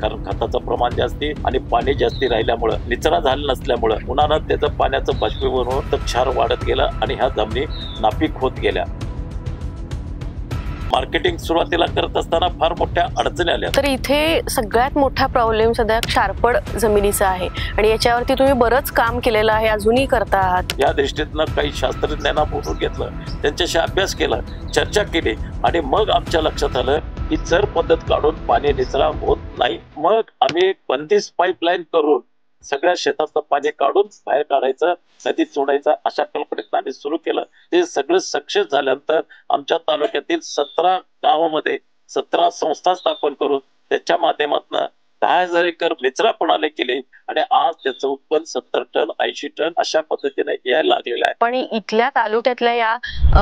कारण खताचं प्रमाण जास्ती आणि पाणी जास्ती राहिल्यामुळे निचरा झाला नसल्यामुळे उन्हाळ्यात त्याचं पाण्याचं बाष्पीभवन होऊन तर क्षार वाढत गेला आणि ह्या जमिनी नापीक होत गेल्या. मार्केटिंग सुरुवातीला करत असताना फार मोठ्या अडचणी आल्या. तर इथे सगळ्यात मोठा प्रॉब्लेम सध्या क्षारपड जमिनीचा आहे आणि याच्यावरती तुम्ही बरंच काम केलेलं आहे, अजूनही करता आहात. या दृष्टीतनं काही शास्त्रज्ञांना बोलून घेतलं, त्यांच्याशी अभ्यास केला, चर्चा केली आणि मग आमच्या लक्षात आलं की जर पद्धत काढून पाणी निचरा होत नाही, मग आम्ही बंदिस्त पाईपलाईन करून सगळ्या शेताचं पाणी काढून बाहेर काढायचं, नदीत सोडायचं अशा कल्पनेत आम्ही सुरू केलं. ते सगळं सक्सेस झाल्यानंतर आमच्या तालुक्यातील 17 गावामध्ये 17 संस्था स्थापन करून त्याच्या माध्यमातून 10,000 एकर निचरा प्रणाली केली आणि आज त्याचं उत्पन्न 70 टन 80 टन अशा पद्धतीने यायला लागलेलं आहे. पण इथल्या तालुक्यातल्या या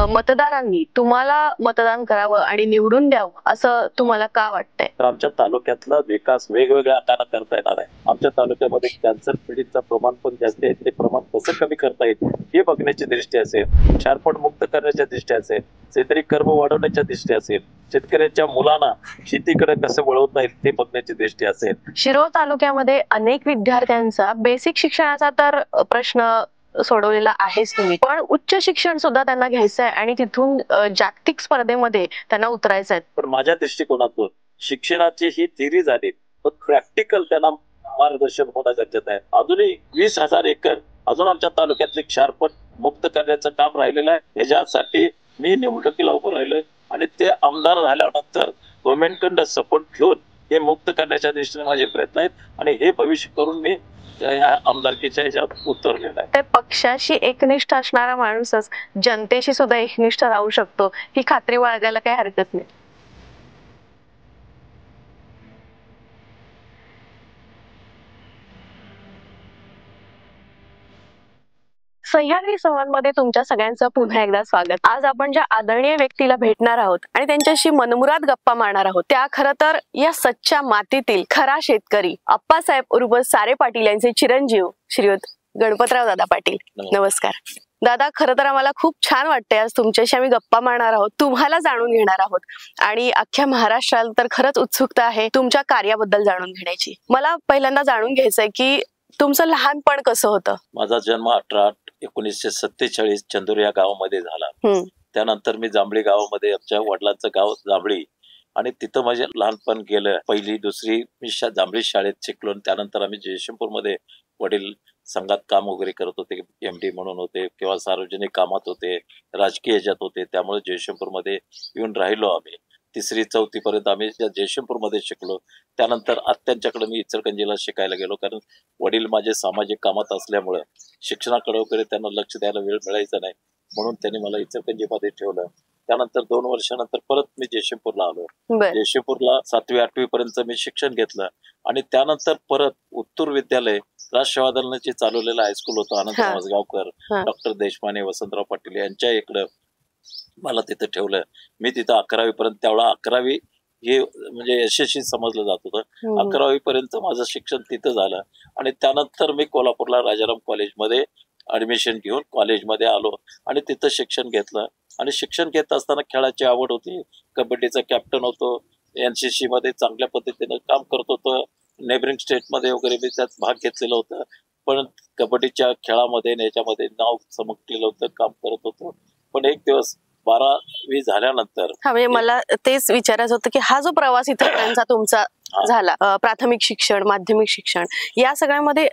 मतदारांनी तुम्हाला मतदान करावं आणि निवडून द्यावं असं तुम्हाला का वाटतंय? तर आमच्या तालुक्यातला विकास वेगवेगळ्या आकारात करता येणार आहे. आमच्या तालुक्यामध्ये कॅन्सर पीडितचं प्रमाण पण जास्त आहे, ते प्रमाण कसं कमी करता येईल हे बघण्याची दृष्टी असेल, क्षारपड मुक्त करण्याच्या दृष्टी असेल, शेतकरी कर्म वाढवण्याच्या दृष्टी असेल, शेतकऱ्यांच्या मुलांना शेतीकडे कसं वळवता येईल ते बघण्याची दृष्टी असेल. शिरोळ तालुक्यामध्ये अनेक विद्यार्थ्यांचा बेसिक शिक्षणाचा तर प्रश्न सोडवलेला आहेच तुम्ही, पण उच्च शिक्षण सुद्धा त्यांना घ्यायचं आहे आणि तिथून जागतिक स्पर्धेमध्ये त्यांना उतरायचं आहे. पण माझ्या दृष्टिकोनातून शिक्षणाची ही थिअरी झाली, पण प्रॅक्टिकल त्यांना मार्गदर्शन होणं गरजेचं आहे. अजूनही 20,000 एकर अजून आमच्या तालुक्यातले क्षारपड मुक्त करण्याचं काम राहिलेलं आहे. याच्यासाठी मी निवडणुकीला उभं राहिलोय आणि ते आमदार झाल्यानंतर गव्हर्नमेंटकडून सपोर्ट घेऊन हे मुक्त करण्याच्या दृष्टीने माझे प्रयत्न आहेत आणि हे भविष्य करून मी या आमदारकीच्या ह्याच्यात उतरलेला आहे. तर पक्षाशी एकनिष्ठ असणारा माणूसच जनतेशी सुद्धा एकनिष्ठ राहू शकतो ही खात्री बाळगायला काही हरकत नाही. सह्याद्री संवादमध्ये तुमच्या सगळ्यांचं पुन्हा एकदा स्वागत. आज आपण ज्या आदरणीय व्यक्तीला भेटणार आहोत आणि त्यांच्याशी मनमुराद गप्पा मारणार आहोत त्या खरं तर या सच्च्या मातीतील खरा शेतकरी अप्पासाहेब उर्फ सारे पाटील यांचे चिरंजीव श्रीयुत गणपतराव दादा पाटील. नमस्कार दादा. खरं तर आम्हाला खूप छान वाटतंय आज तुमच्याशी आम्ही गप्पा मारणार आहोत, तुम्हाला जाणून घेणार आहोत आणि अख्ख्या महाराष्ट्राला तर खरंच उत्सुकता आहे तुमच्या कार्याबद्दल जाणून घेण्याची. मला पहिल्यांदा जाणून घ्यायचंय की तुमचं लहानपण कसं होतं? माझा जन्म 18/8/1947 चंदूर या गावामध्ये झाला. त्यानंतर मी जांभळी गावामध्ये, आमच्या वडिलांचं गाव जांभळी, आणि तिथं माझे लहानपण गेलं. पहिली दुसरी मी जांभळी शाळेत शिकलो. त्यानंतर आम्ही जयशंपूरमध्ये वडील संघात काम वगैरे करत होते, MD म्हणून होते किंवा सार्वजनिक कामात होते, राजकीय ह्याच्यात होते. त्यामुळे जयशंपूरमध्ये येऊन राहिलो आम्ही. 3री-4थी पर्यंत आम्ही जयशंपूरमध्ये शिकलो. त्यानंतर आत्यांच्याकडे मी इचलकरंजीला शिकायला गेलो, कारण वडील माझे सामाजिक कामात असल्यामुळे शिक्षणाकडे वगैरे त्यांना लक्ष द्यायला वेळ मिळायचा नाही, म्हणून त्यांनी मला इचलकरंजीमध्ये ठेवलं. त्यानंतर 2 वर्षानंतर परत मी जयशंपूरला आलो. जयशंपूरला 7वी-8वी पर्यंत मी शिक्षण घेतलं आणि त्यानंतर परत उत्तूर विद्यालय राष्ट्रसेवा दलाचे चालवलेलं हायस्कूल होतं, आनंद माजगावकर, डॉक्टर देशपांडे, वसंतराव पाटील यांच्या इकडं मला तिथं ठेवलं. मी तिथं 11वी पर्यंत, त्यावेळा 11वी हे म्हणजे यशस्वी समजलं जात होतं. 11वी पर्यंत माझं शिक्षण तिथं झालं आणि त्यानंतर मी कोल्हापूरला राजाराम कॉलेजमध्ये ऍडमिशन घेऊन कॉलेजमध्ये आलो आणि तिथं शिक्षण घेतलं. आणि शिक्षण घेत असताना खेळाची आवड होती, कबड्डीचा कॅप्टन होतो, NCC मध्ये चांगल्या पद्धतीनं काम करत होतो, नेबरिंग स्टेटमध्ये वगैरे मी त्यात भाग घेतलेला होता. पण कबड्डीच्या खेळामध्ये याच्यामध्ये नाव चमकलेलं होतं, काम करत होतो. पण एक दिवस 12वी झाल्यानंतर म्हणजे मला तेच विचारायचं होतं की हा जो प्रवास इथपर्यंतचा तुमचा झाला, प्राथमिक शिक्षण, माध्यमिक शिक्षण, या सगळ्यामध्ये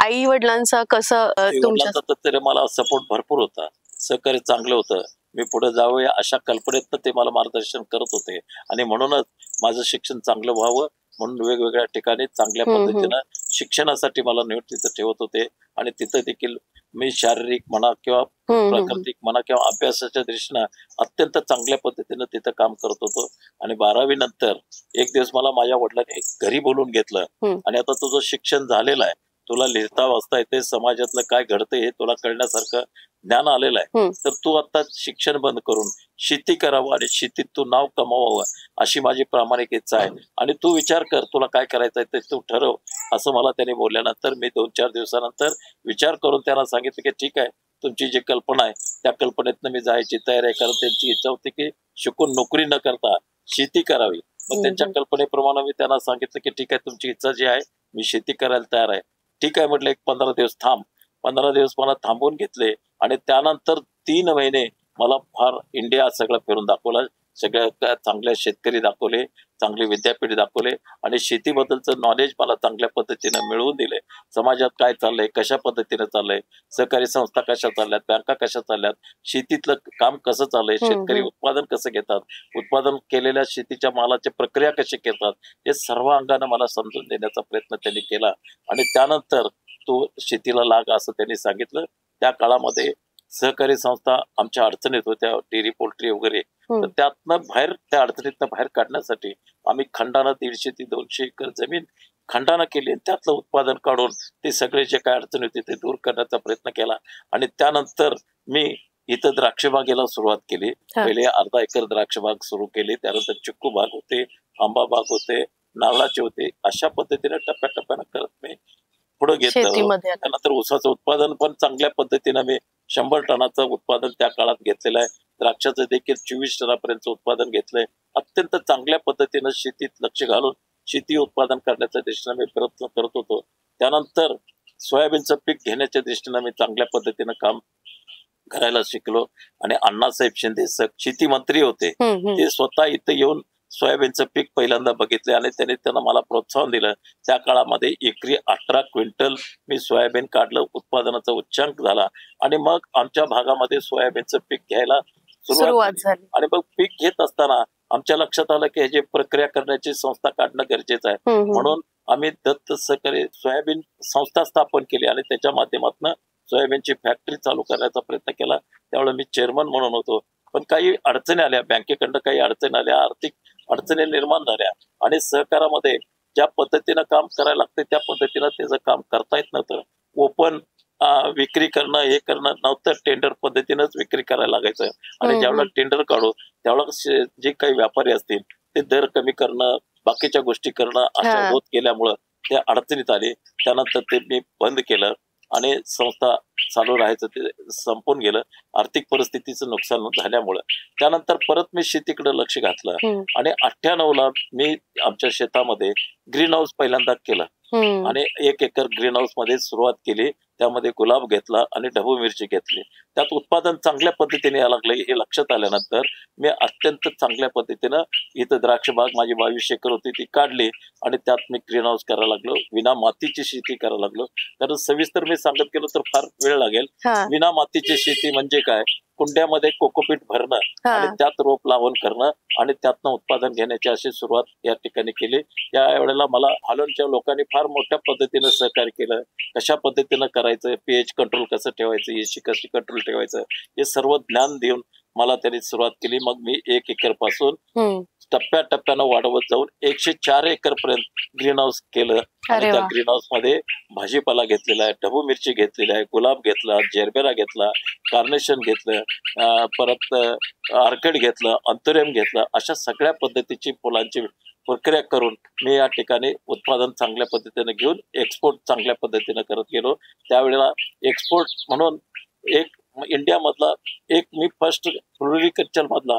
आई वडिलांचं कसं तुमच्या? तरी मला सपोर्ट भरपूर होता, सहकार्य चांगलं होतं. मी पुढे जाऊया अशा कल्पनेत ते मला मार्गदर्शन करत होते आणि म्हणूनच माझं शिक्षण चांगलं व्हावं म्हणून वेगवेगळ्या ठिकाणी चांगल्या पद्धतीनं शिक्षणासाठी मला नीट तिथं ठेवत होते. आणि तिथं देखील मी शारीरिक म्हणा किंवा प्राकृतिक म्हणा किंवा अभ्यासाच्या दृष्टीनं अत्यंत चांगल्या पद्धतीनं तिथं काम करत होतो. आणि 12वी नंतर एक दिवस मला माझ्या वडिलांनी घरी बोलून घेतलं आणि आता तुझं शिक्षण झालेलं आहे, तुला लिहिता वाचता येते, समाजातलं काय घडतंय हे तुला कळण्यासारखं ज्ञान आलेलं आहे, तर तू आता शिक्षण बंद करून शेती करावं आणि शेतीत तू नाव कमावावं अशी माझी प्रामाणिक इच्छा आहे आणि तू विचार कर तुला काय करायचं आहे ते तू ठरव, असं मला त्यांनी बोलल्यानंतर मी 2-4 दिवसानंतर विचार करून त्यांना सांगितलं की ठीक आहे, तुमची जी कल्पना आहे त्या कल्पनेतनं मी जायची तयारी आहे. कारण त्यांची इच्छा होती की शिकून नोकरी न करता शेती करावी. मग त्यांच्या कल्पनेप्रमाणे मी त्यांना सांगितलं की ठीक आहे, तुमची इच्छा जी आहे मी शेती करायला तयार आहे. ठीक आहे म्हटलं, एक 15 दिवस थांब. 15 दिवस मला थांबवून घेतले आणि त्यानंतर 3 महिने मला फार इंडिया सगळं फिरून दाखवलं. सगळ्या चांगले शेतकरी दाखवले, चांगले विद्यापीठ दाखवले आणि शेतीबद्दलचं नॉलेज मला चांगल्या पद्धतीने मिळवून दिले. समाजात काय चाललंय, कशा पद्धतीने चाललंय, सहकारी संस्था कशा चालल्यात, बँका कशा चालल्यात, शेतीतलं काम कसं चाललंय, शेतकरी उत्पादन कसं घेतात, उत्पादन केलेल्या शेतीच्या मालाची प्रक्रिया कशी घेतात, हे सर्व अंगाने मला समजून देण्याचा प्रयत्न त्यांनी केला. आणि त्यानंतर तो शेतीला लाग असं त्यांनी सांगितलं. त्या काळामध्ये सहकारी संस्था आमच्या अडचणीत होत्या, डेअरी पोल्ट्री वगैरे, तर त्यातनं बाहेर, त्या अडचणीतनं बाहेर काढण्यासाठी आम्ही खंडानं 150 ते 200 एकर जमीन खंडानं केली. त्यातलं उत्पादन काढून ते सगळे जे काय अडचणी होते ते दूर करण्याचा प्रयत्न केला. आणि त्यानंतर मी इथं द्राक्षबागेला सुरुवात केली. पहिले अर्धा एकर द्राक्षबाग सुरू केली, त्यानंतर चिक्कू बाग होते, आंबा बाग होते, नारळाचे होते. अशा पद्धतीने टप्प्याटप्प्यानं करत मी पुढे घेतलं. त्यानंतर ऊसाचं उत्पादन पण चांगल्या पद्धतीनं मी 100 टनाचं उत्पादन त्या काळात घेतलेलं आहे. द्राक्षाचं देखील 24 टनापर्यंत उत्पादन घेतलंय. अत्यंत चांगल्या पद्धतीनं शेतीत लक्ष घालून शेती उत्पादन करण्याच्या दृष्टीनं मी प्रयत्न करत होतो. त्यानंतर सोयाबीनचं पीक घेण्याच्या दृष्टीनं मी चांगल्या पद्धतीनं काम करायला शिकलो. आणि अण्णासाहेब शिंदे शेती मंत्री होते, ते स्वतः इथं येऊन सोयाबीनचं पीक पहिल्यांदा बघितले आणि त्यांना मला प्रोत्साहन दिलं. त्या काळामध्ये एकरी 18 क्विंटल मी सोयाबीन काढलं, उत्पादनाचा उच्चांक झाला. आणि मग आमच्या भागामध्ये सोयाबीनचं पीक घ्यायला सुरुवात झाली. आणि मग पीक घेत असताना आमच्या लक्षात आलं की ह्याची प्रक्रिया करण्याची संस्था काढणं गरजेचं आहे. म्हणून आम्ही दत्त सहकारी सोयाबीन संस्था स्थापन केली आणि त्याच्या माध्यमातून सोयाबीनची फॅक्टरी चालू करण्याचा प्रयत्न केला. त्यावेळेला मी चेअरमन म्हणून होतो. पण काही अडचणी आल्या, बँकेकडनं काही अडचणी आल्या, आर्थिक अडचणी निर्माण झाल्या आणि सहकारामध्ये ज्या पद्धतीनं काम करायला लागते त्या पद्धतीनं त्याचं काम करता येत नव्हतं. ओपन विक्री करणं, हे करणं नव्हतं, टेंडर पद्धतीनंच विक्री करायला लागायचं. आणि ज्यावेळेला टेंडर काढू त्यावेळेला जे काही व्यापारी असतील ते दर कमी करणं, बाकीच्या गोष्टी करणं अशा होत गेल्यामुळं ते अडचणीत आले. त्यानंतर ते मी बंद केलं आणि संस्था चालू राहायचं ते संपून गेलं आर्थिक परिस्थितीचं नुकसान झाल्यामुळं. त्यानंतर परत मी शेतीकडे लक्ष घातलं आणि 98ला मी आमच्या शेतामध्ये ग्रीन हाऊस पहिल्यांदा केलं आणि 1 एकर ग्रीन हाऊस मध्ये सुरुवात केली. त्यामध्ये गुलाब घेतला आणि ढबू मिरची घेतली. त्यात उत्पादन चांगल्या पद्धतीने यायला लागलं हे लक्षात आल्यानंतर मी अत्यंत चांगल्या पद्धतीनं इथं द्राक्ष बाग माझी 22 एकर होती ती काढली आणि त्यात मी ग्रीन हाऊस करायला लागलो. विना मातीची शेती करायला लागलो. कारण सविस्तर मी सांगत गेलो तर फार वेळ लागेल. विना मातीची शेती म्हणजे काय, कुंड्यामध्ये कोकोपीट भरणं आणि त्यात रोप लावून करणं आणि त्यातनं उत्पादन घेण्याची अशी सुरुवात या ठिकाणी केली. या वेळेला मला हालोनच्या लोकांनी फार मोठ्या पद्धतीनं सहकार्य केलं. कशा पद्धतीनं करायचं, पीएच कंट्रोल कसं ठेवायचं, एसी कशी कंट्रोल ठेवायचं, हे सर्व ज्ञान देऊन मला त्यांनी सुरुवात केली. मग मी 1 एकर पासून टप्प्याटप्प्यानं वाढवत जाऊन 104 एकर पर्यंत ग्रीन हाऊस केलं. आणि त्या ग्रीन हाऊस मध्ये भाजीपाला घेतलेला आहे, ढबू मिरची घेतलेली आहे, गुलाब घेतला, जेरबेरा घेतला, कार्नेशन घेतलं, परत ऑर्किड घेतलं, अंतुरियम घेतलं. अशा सगळ्या पद्धतीची फुलांची प्रक्रिया करून मी या ठिकाणी उत्पादन चांगल्या पद्धतीने घेऊन एक्सपोर्ट चांगल्या पद्धतीने करत गेलो. त्यावेळेला एक्सपोर्ट म्हणून एक इंडियामधला एक मी फर्स्ट फ्लोरिकल्चर मधला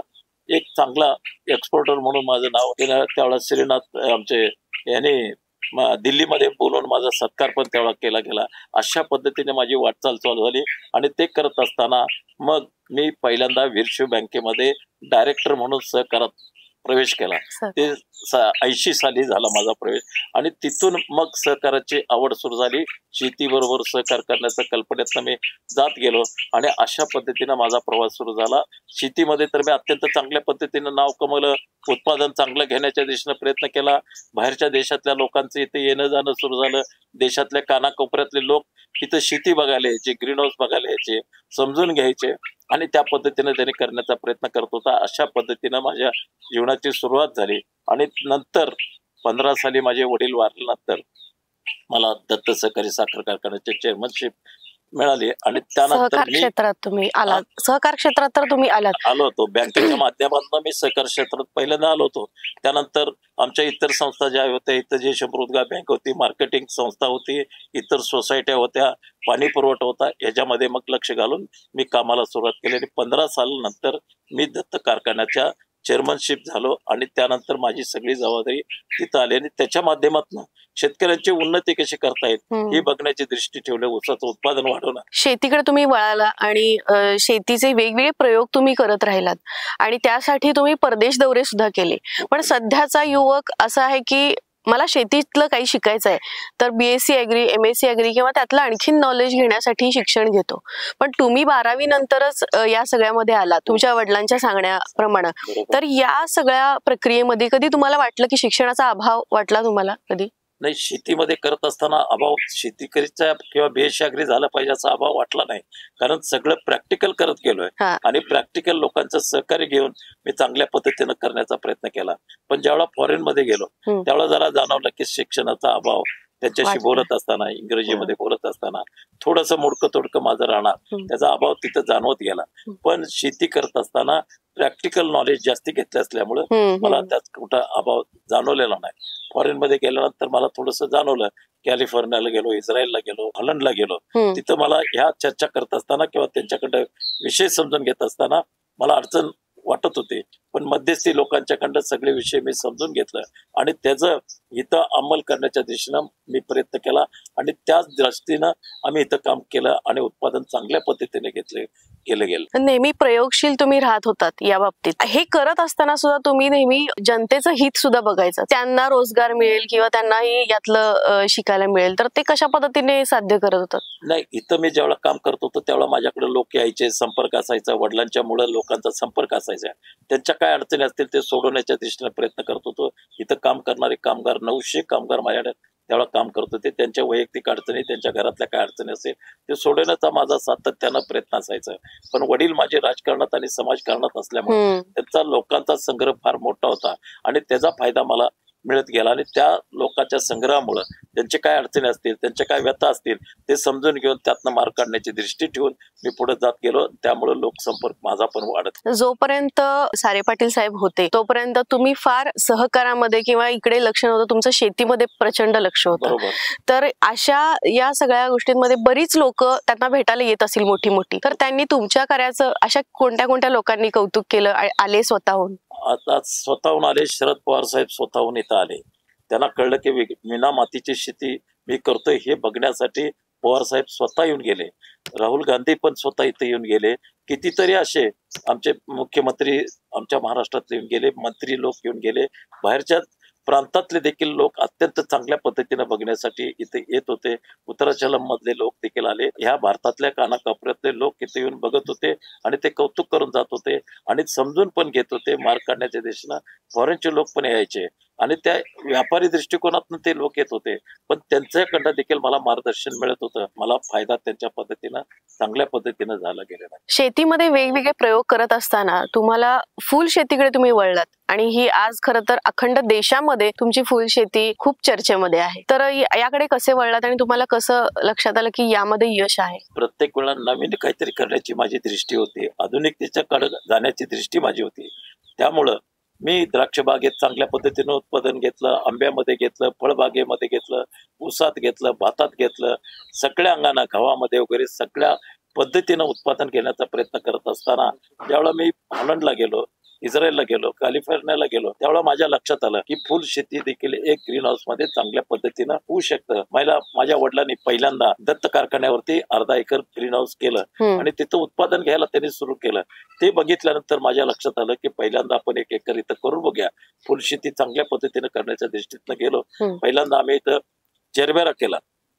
एक चांगला एक्सपोर्टर म्हणून माझं नाव त्यावेळेला श्रीनाथ आमचे यांनी दिल्लीमध्ये बोलवून माझा सत्कार पण तेवढा केला गेला. अशा पद्धतीने माझी वाटचाल चालू झाली. आणि ते करत असताना मग मी पहिल्यांदा वीरशैव बँकेमध्ये डायरेक्टर म्हणून सहकारात प्रवेश केला. ते 80 साली झाला माझा प्रवेश. आणि तिथून मग सहकाराची आवड सुरू झाली. शेती बरोबर सहकार करण्याच्या कल्पनेतनं मी जात गेलो आणि अशा पद्धतीनं माझा प्रवास सुरू झाला. शेतीमध्ये तर मी अत्यंत चांगल्या पद्धतीनं नाव कमवलं, उत्पादन चांगलं घेण्याच्या दिशेनं प्रयत्न केला. बाहेरच्या देशातल्या लोकांचं इथे येणं जाणं सुरू झालं. देशातल्या कानाकोपऱ्यातले लोक इथं शेती बघायला यायचे, ग्रीन हाऊस बघायला यायचे, समजून घ्यायचे आणि त्या पद्धतीने त्यांनी करण्याचा प्रयत्न करत होता. अशा पद्धतीनं माझ्या जीवनाची सुरुवात झाली. आणि नंतर 15 साली माझे वडील वारल्यानंतर मला दत्त सहकारी साखर कारखान्याचे चेअरमनशिप मिळाली. आणि त्यानंतर क्षेत्रात तुम्ही आलात, सहकार क्षेत्रात तर तुम्ही आलो होतो. बँकेच्या माध्यमातून मी सहकार क्षेत्रात पहिल्यांदा आलो होतो. त्यानंतर आमच्या इतर संस्था ज्या होत्या, इथं जे समृद्ध बँक होती, मार्केटिंग संस्था होती, इतर सोसायट्या होत्या, पाणी पुरवठा होता, याच्यामध्ये मग लक्ष घालून मी कामाला सुरुवात केली. आणि 15 सालानंतर मी दत्त कारखान्याच्या चेअरमनशिप झालो आणि त्यानंतर माझी सगळी जबाबदारी तिथं आली आणि त्याच्या माध्यमातून शेतकऱ्यांची उन्नती कशी करता येईल हे बघण्याची दृष्टी ठेवलं. ऊसाचं उत्पादन वाढवणं, शेतीकडे तुम्ही वळाला आणि शेतीचे वेगवेगळे प्रयोग तुम्ही करत राहिलात आणि त्यासाठी तुम्ही परदेश दौरे सुद्धा केले. पण सध्याचा युवक असा आहे की मला शेतीतलं काही शिकायचं आहे तर BSc ॲग्री, MSc ॲग्री किंवा त्यातलं आणखीन नॉलेज घेण्यासाठी शिक्षण घेतो. पण तुम्ही 12वी नंतरच या सगळ्यामध्ये आलात तुमच्या वडिलांच्या सांगण्याप्रमाणे. तर या सगळ्या प्रक्रियेमध्ये कधी तुम्हाला वाटलं की शिक्षणाचा अभाव वाटला तुम्हाला कधी? नाही, शेतीमध्ये करत असताना अभाव शेतीकरीचा किंवा BSc ॲग्री झालं पाहिजे असा अभाव वाटला नाही. कारण सगळं प्रॅक्टिकल करत गेलोय आणि प्रॅक्टिकल लोकांचं सहकार्य घेऊन मी चांगल्या पद्धतीनं करण्याचा प्रयत्न केला. पण ज्यावेळेला फॉरेन मध्ये गेलो त्यावेळेला जरा जाणवलं की शिक्षणाचा अभाव. त्यांच्याशी बोलत असताना, इंग्रजीमध्ये बोलत असताना थोडंसं मोडकं तोडकं माझं राहणार, त्याचा अभाव तिथं जाणवत गेला. पण शेती करत असताना प्रॅक्टिकल नॉलेज जास्ती घेतलं असल्यामुळं मला त्यात कुठं अभाव जाणवलेला नाही. फॉरेन मध्ये गेल्यानंतर मला थोडंसं जाणवलं. कॅलिफोर्नियाला गेलो, इस्रायलला गेलो, हॉलंडला गेलो. तिथं मला ह्या चर्चा करत असताना किंवा त्यांच्याकडे विषय समजून घेत असताना मला अडचण वाटत होते. पण मध्यस्थी लोकांच्याकडं सगळे विषय मी समजून घेतलं आणि त्याचं इथं अंमल करण्याच्या दिशेनं मी प्रयत्न केला आणि त्याच दृष्टीनं आम्ही इथं काम केलं आणि उत्पादन चांगल्या पद्धतीने केलं गेलं. नेहमी प्रयोगशील तुम्ही राहत होतात या बाबतीत. हे करत असताना सुद्धा तुम्ही नेहमी जनतेचं हित सुद्धा बघायचं, त्यांना रोजगार मिळेल किंवा त्यांनाही यातलं शिकायला मिळेल. तर ते कशा पद्धतीने साध्य करत होतात? नाही, इथं मी ज्यावेळेला काम करत होतो त्यावेळेला माझ्याकडे लोक यायचे, संपर्क असायचा, वडिलांच्या मुळे लोकांचा संपर्क असायचा. त्यांच्या काय अडचणी असतील ते सोडवण्याच्या दृष्टीने प्रयत्न करत होतो. इथं काम करणारे कामगार 900 कामगार माझ्याकडे त्यावेळेला काम करत होते. त्यांच्या वैयक्तिक अडचणी, त्यांच्या घरातल्या काय अडचणी असेल ते सोडवण्याचा माझा सातत्यानं प्रयत्न असायचा. पण वडील माझे राजकारणात आणि समाजकारणात असल्यामुळे त्यांचा लोकांचा संग्रह फार मोठा होता आणि त्याचा फायदा मला मिळत गेला आणि त्या लोकांच्या संग्रहामुळे त्यांचे काय अडचणी असतील, त्यांच्या काय व्यथा असतील ते समजून घेऊन त्यातनं मार्ग काढण्याची दृष्टी ठेवून मी पुढे जात गेलो. त्यामुळे लोकसंपर्क माझा पण वाढत. जोपर्यंत सारे पाटील साहेब होते तोपर्यंत तुम्ही फार सहकारामध्ये किंवा इकडे लक्ष नव्हतं, तुमचं शेतीमध्ये प्रचंड लक्ष होतं. तर अशा या सगळ्या गोष्टींमध्ये बरीच लोक त्यांना भेटायला येत असतील मोठी. तर त्यांनी तुमच्या कार्याचं अशा कोणत्या लोकांनी कौतुक केलं, आले स्वतःहून? आता स्वतःहून आले. शरद पवार साहेब स्वतःहून इथं आले. त्यांना कळलं की मीना मातीची शेती मी करतोय हे बघण्यासाठी पवार साहेब स्वतः येऊन गेले. राहुल गांधी पण स्वतः इथे येऊन गेले. कितीतरी असे आमचे मुख्यमंत्री आमच्या महाराष्ट्रातले येऊन गेले, मंत्री लोक येऊन गेले, बाहेरच्या प्रांतातले देखील लोक अत्यंत चांगल्या पद्धतीने बघण्यासाठी इथे येत होते. उत्तरांचल मधले लोक देखील आले. ह्या भारतातल्या कानाकोपऱ्यातले लोक इथे येऊन बघत होते आणि ते कौतुक करून जात होते आणि समजून पण घेत होते. मार्ग काढण्याच्या दिशेनं फॉरेनचे लोक पण यायचे आणि त्या व्यापारी दृष्टिकोनातून ते लोक येत होते. पण त्यांच्याकडनं देखील मला मार्गदर्शन मिळत होतं. मला फायदा त्यांच्या पद्धतीनं चांगल्या पद्धतीनं झाला गेलेला. शेतीमध्ये वेगवेगळे प्रयोग करत असताना तुम्हाला फुल शेतीकडे तुम्ही वळलात आणि ही आज खरं तर अखंड देशामध्ये तुमची फुल शेती खूप चर्चेमध्ये आहे. तर याकडे कसे वळलात आणि तुम्हाला कसं लक्षात आलं की यामध्ये यश आहे? प्रत्येक वेळा नवीन काहीतरी करण्याची माझी दृष्टी होती, आधुनिकतेच्याकडे जाण्याची दृष्टी माझी होती. त्यामुळं मी द्राक्ष बागेत चांगल्या पद्धतीनं उत्पादन घेतलं, आंब्यामध्ये घेतलं, फळबागेमध्ये घेतलं, ऊसात घेतलं, भातात घेतलं, सगळ्या अंगानं गव्हामध्ये वगैरे सगळ्या पद्धतीनं उत्पादन घेण्याचा प्रयत्न करत असताना ज्यावेळेला मी हॉलंडला गेलो, इस्रायलला गेलो, कॅलिफोर्नियाला गेलो त्यावेळेला माझ्या लक्षात आलं की फुल शेती देखील एक ग्रीन हाऊस मध्ये चांगल्या पद्धतीनं होऊ शकतं. माझ्या वडिलांनी पहिल्यांदा दत्त कारखान्यावरती अर्धा एकर ग्रीन हाऊस केलं आणि तिथं उत्पादन घ्यायला त्यांनी सुरू केलं. ते बघितल्यानंतर माझ्या लक्षात आलं की पहिल्यांदा आपण 1 एकर इथं करून बघूया. फुल शेती चांगल्या पद्धतीनं करण्याच्या दृष्टीनं गेलो. पहिल्यांदा आम्ही इथं जरबेरा केला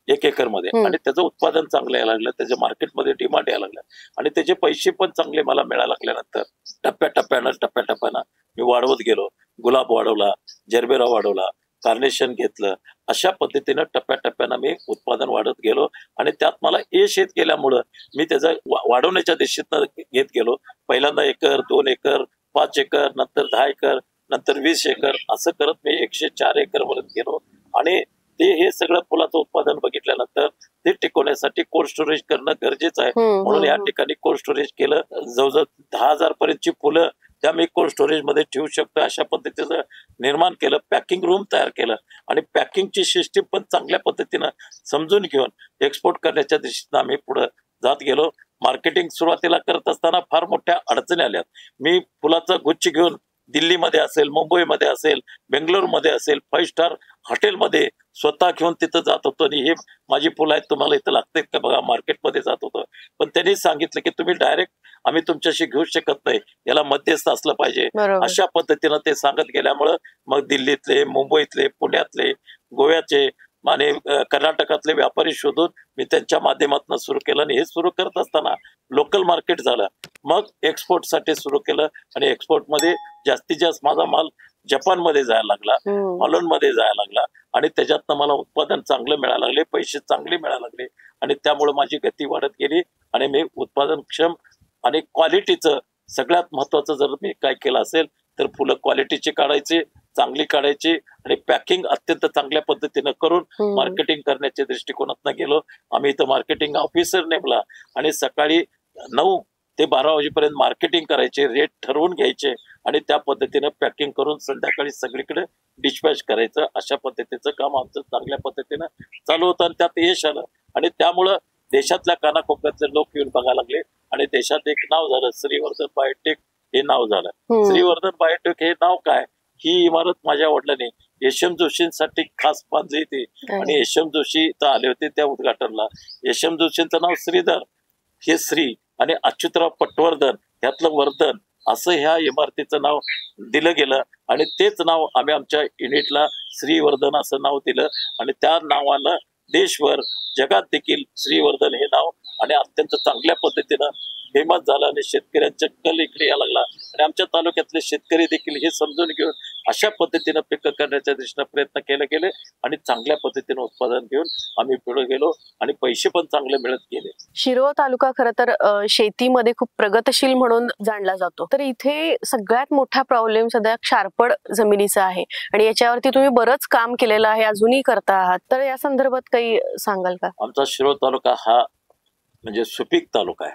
1 एकर मध्ये आणि त्याचं उत्पादन चांगलं यायला लागलं, त्याच्या मार्केटमध्ये डिमांड यायला लागलं आणि त्याचे पैसे पण चांगले मला मिळायला लागल्यानंतर टप्प्याटप्प्यानं मी वाढवत गेलो. गुलाब वाढवला, जरबेरा वाढवला, कार्नेशन घेतलं. अशा पद्धतीनं टप्प्याटप्प्यानं मी उत्पादन वाढत गेलो आणि त्यात मला यश येत गेल्यामुळं मी त्याचं वाढवण्याच्या दिशेनं घेत गेलो. पहिल्यांदा 1 एकर, 2 एकर, 5 एकर, नंतर 10 एकर, नंतर 20 एकर असं करत मी 104 एकर पर्यंत गेलो आणि हे सगळं फुलाचं उत्पादन बघितल्यानंतर ते टिकवण्यासाठी कोल्ड स्टोरेज करणं गरजेचं आहे. म्हणून या ठिकाणी कोल्ड स्टोरेज केलं. जवळजवळ 10,000 पर्यंतची फुलं त्या मी कोल्ड स्टोरेज मध्ये ठेवू शकतो अशा पद्धतीचं निर्माण केलं. पॅकिंग रूम तयार केलं आणि पॅकिंगची सिस्टीम पण चांगल्या पद्धतीनं समजून घेऊन एक्सपोर्ट करण्याच्या दिशेनं आम्ही पुढे जात गेलो. मार्केटिंग सुरुवातीला करत असताना फार मोठ्या अडचणी आल्या. मी फुलाचा गुच्छ घेऊन दिल्लीमध्ये असेल, मुंबईमध्ये असेल, बेंगलोरमध्ये असेल, 5 स्टार हॉटेलमध्ये स्वतः घेऊन तिथं जात होतो आणि हे माझी फुलं आहेत तुम्हाला इथं लागतात का बघा, मार्केटमध्ये जात होतं. पण त्यांनी सांगितलं की तुम्ही डायरेक्ट आम्ही तुमच्याशी घेऊ शकत नाही, याला मध्यस्थ असलं पाहिजे. अशा पद्धतीनं ते सांगत गेल्यामुळं मग दिल्लीतले, मुंबईतले, पुण्यातले, गोव्याचे आणि कर्नाटकातले व्यापारी शोधून मी त्यांच्या माध्यमातून सुरू केलं आणि हे सुरू करत असताना लोकल मार्केट झालं. मग एक्सपोर्टसाठी सुरू केलं आणि एक्सपोर्टमध्ये जास्तीत जास्त माझा माल जपानमध्ये जायला लागला, हॉलंडमध्ये जायला लागला आणि त्याच्यातनं मला उत्पादन चांगलं मिळायला लागले, पैसे चांगले मिळायला लागले आणि त्यामुळे माझी गती वाढत गेली आणि मी उत्पादनक्षम आणि क्वालिटीचं सगळ्यात महत्वाचं जर मी काय केलं असेल तर फुलं क्वालिटीची काढायची, चांगली काढायची आणि पॅकिंग अत्यंत चांगल्या पद्धतीनं करून मार्केटिंग करण्याच्या दृष्टिकोनातून गेलो. आम्ही इथं मार्केटिंग ऑफिसर नेमला आणि सकाळी 9 ते 12 वाजेपर्यंत मार्केटिंग करायचे, रेट ठरवून घ्यायचे आणि त्या पद्धतीनं पॅकिंग करून संध्याकाळी सगळीकडे डिस्पॅच करायचं. अशा पद्धतीचं काम आमचं चांगल्या पद्धतीनं चालू होतं आणि त्यात यश आलं आणि त्यामुळं देशातल्या कानाकोपऱ्यातले लोक येऊन बघायला लागले आणि देशात एक नाव झालं, श्रीवर्धन बायोटेक हे नाव झालं. श्रीवर्धन बायोटेक हे नाव काय, ही इमारत माझ्या वडिलांनी यशवंत जोशींसाठी खास बांधली होती आणि यशवंत जोशी इथं आले होते त्या उद्घाटनला. यशवंत जोशींचं नाव श्रीधर, हे श्री आणि अच्युतराव पटवर्धन यातलं वर्धन असं ह्या इमारतीचं नाव दिलं गेलं आणि तेच नाव आम्ही आमच्या युनिटला श्रीवर्धन असं नाव दिलं आणि त्या नावाला देशभर जगात देखील श्रीवर्धन हे नाव आणि अत्यंत चांगल्या पद्धतीनं फेमस झालं आणि शेतकऱ्यांच्या कल इकडे यायला लागला आणि आमच्या तालुक्यातले शेतकरी देखील हे समजून घेऊन अशा पद्धतीनं पिकं करण्याच्या दृष्टीनं प्रयत्न केले गेले आणि चांगल्या पद्धतीनं उत्पादन घेऊन आम्ही पुढे गेलो आणि पैसे पण चांगले मिळत गेले. शिरोळ तालुका खरं तर शेतीमध्ये खूप प्रगतशील म्हणून जाणला जातो, तर इथे सगळ्यात मोठा प्रॉब्लेम सध्या क्षारपड जमिनीचा आहे आणि याच्यावरती तुम्ही बरंच काम केलेलं आहे, अजूनही करता आहात, तर या संदर्भात काही सांगाल का? आमचा शिरोळ तालुका हा म्हणजे सुपीक तालुका आहे,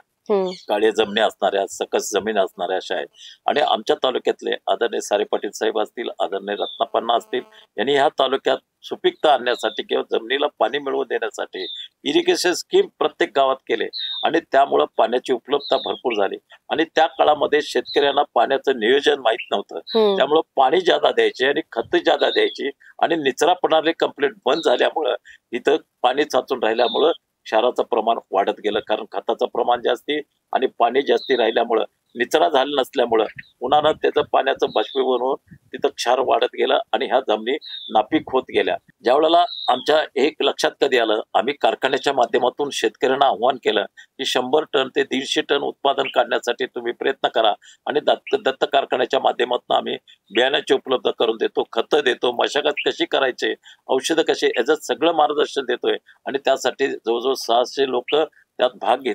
काळे जमिनी असणाऱ्या, सकस जमीन असणाऱ्या अशा आहेत आणि आमच्या तालुक्यातले आदरणीय सारे पाटील साहेब असतील, आदरणीय रत्नापन्ना असतील, यांनी ह्या तालुक्यात सुपीकता आणण्यासाठी किंवा जमिनीला पाणी मिळवून देण्यासाठी इरिगेशन स्कीम प्रत्येक गावात केले आणि त्यामुळं पाण्याची उपलब्धता भरपूर झाली आणि त्या काळामध्ये शेतकऱ्यांना पाण्याचं नियोजन माहित नव्हतं, त्यामुळं पाणी ज्यादा द्यायचे आणि खत ज्यादा द्यायची आणि निचरा प्रणाली कंप्लीट बंद झाल्यामुळं इथं पाणी साचून राहिल्यामुळं क्षाराचं प्रमाण वाढत गेलं. कारण खताचं प्रमाण जास्ती आणि पाणी जास्ती राहिल्यामुळं, निचरा झाला नसल्यामुळं उन्हानं त्याचं पाण्याचं बाष्पीभवन होऊन तिथं क्षार वाढत गेलं आणि ह्या जमिनी नापीक होत गेल्या. ज्यावेळेला आमच्या एक लक्षात कधी आलं, आम्ही कारखान्याच्या माध्यमातून शेतकऱ्यांना आव्हान केलं की 100 टन ते 150 टन उत्पादन काढण्यासाठी तुम्ही प्रयत्न करा आणि दत्त कारखान्याच्या माध्यमातून आम्ही बियाण्याची उपलब्ध करून देतो, खतं देतो, मशागत कशी करायचे, औषधं कशी, याचं सगळं मार्गदर्शन देतोय आणि त्यासाठी जवळजवळ 600 लोक त्यात भाग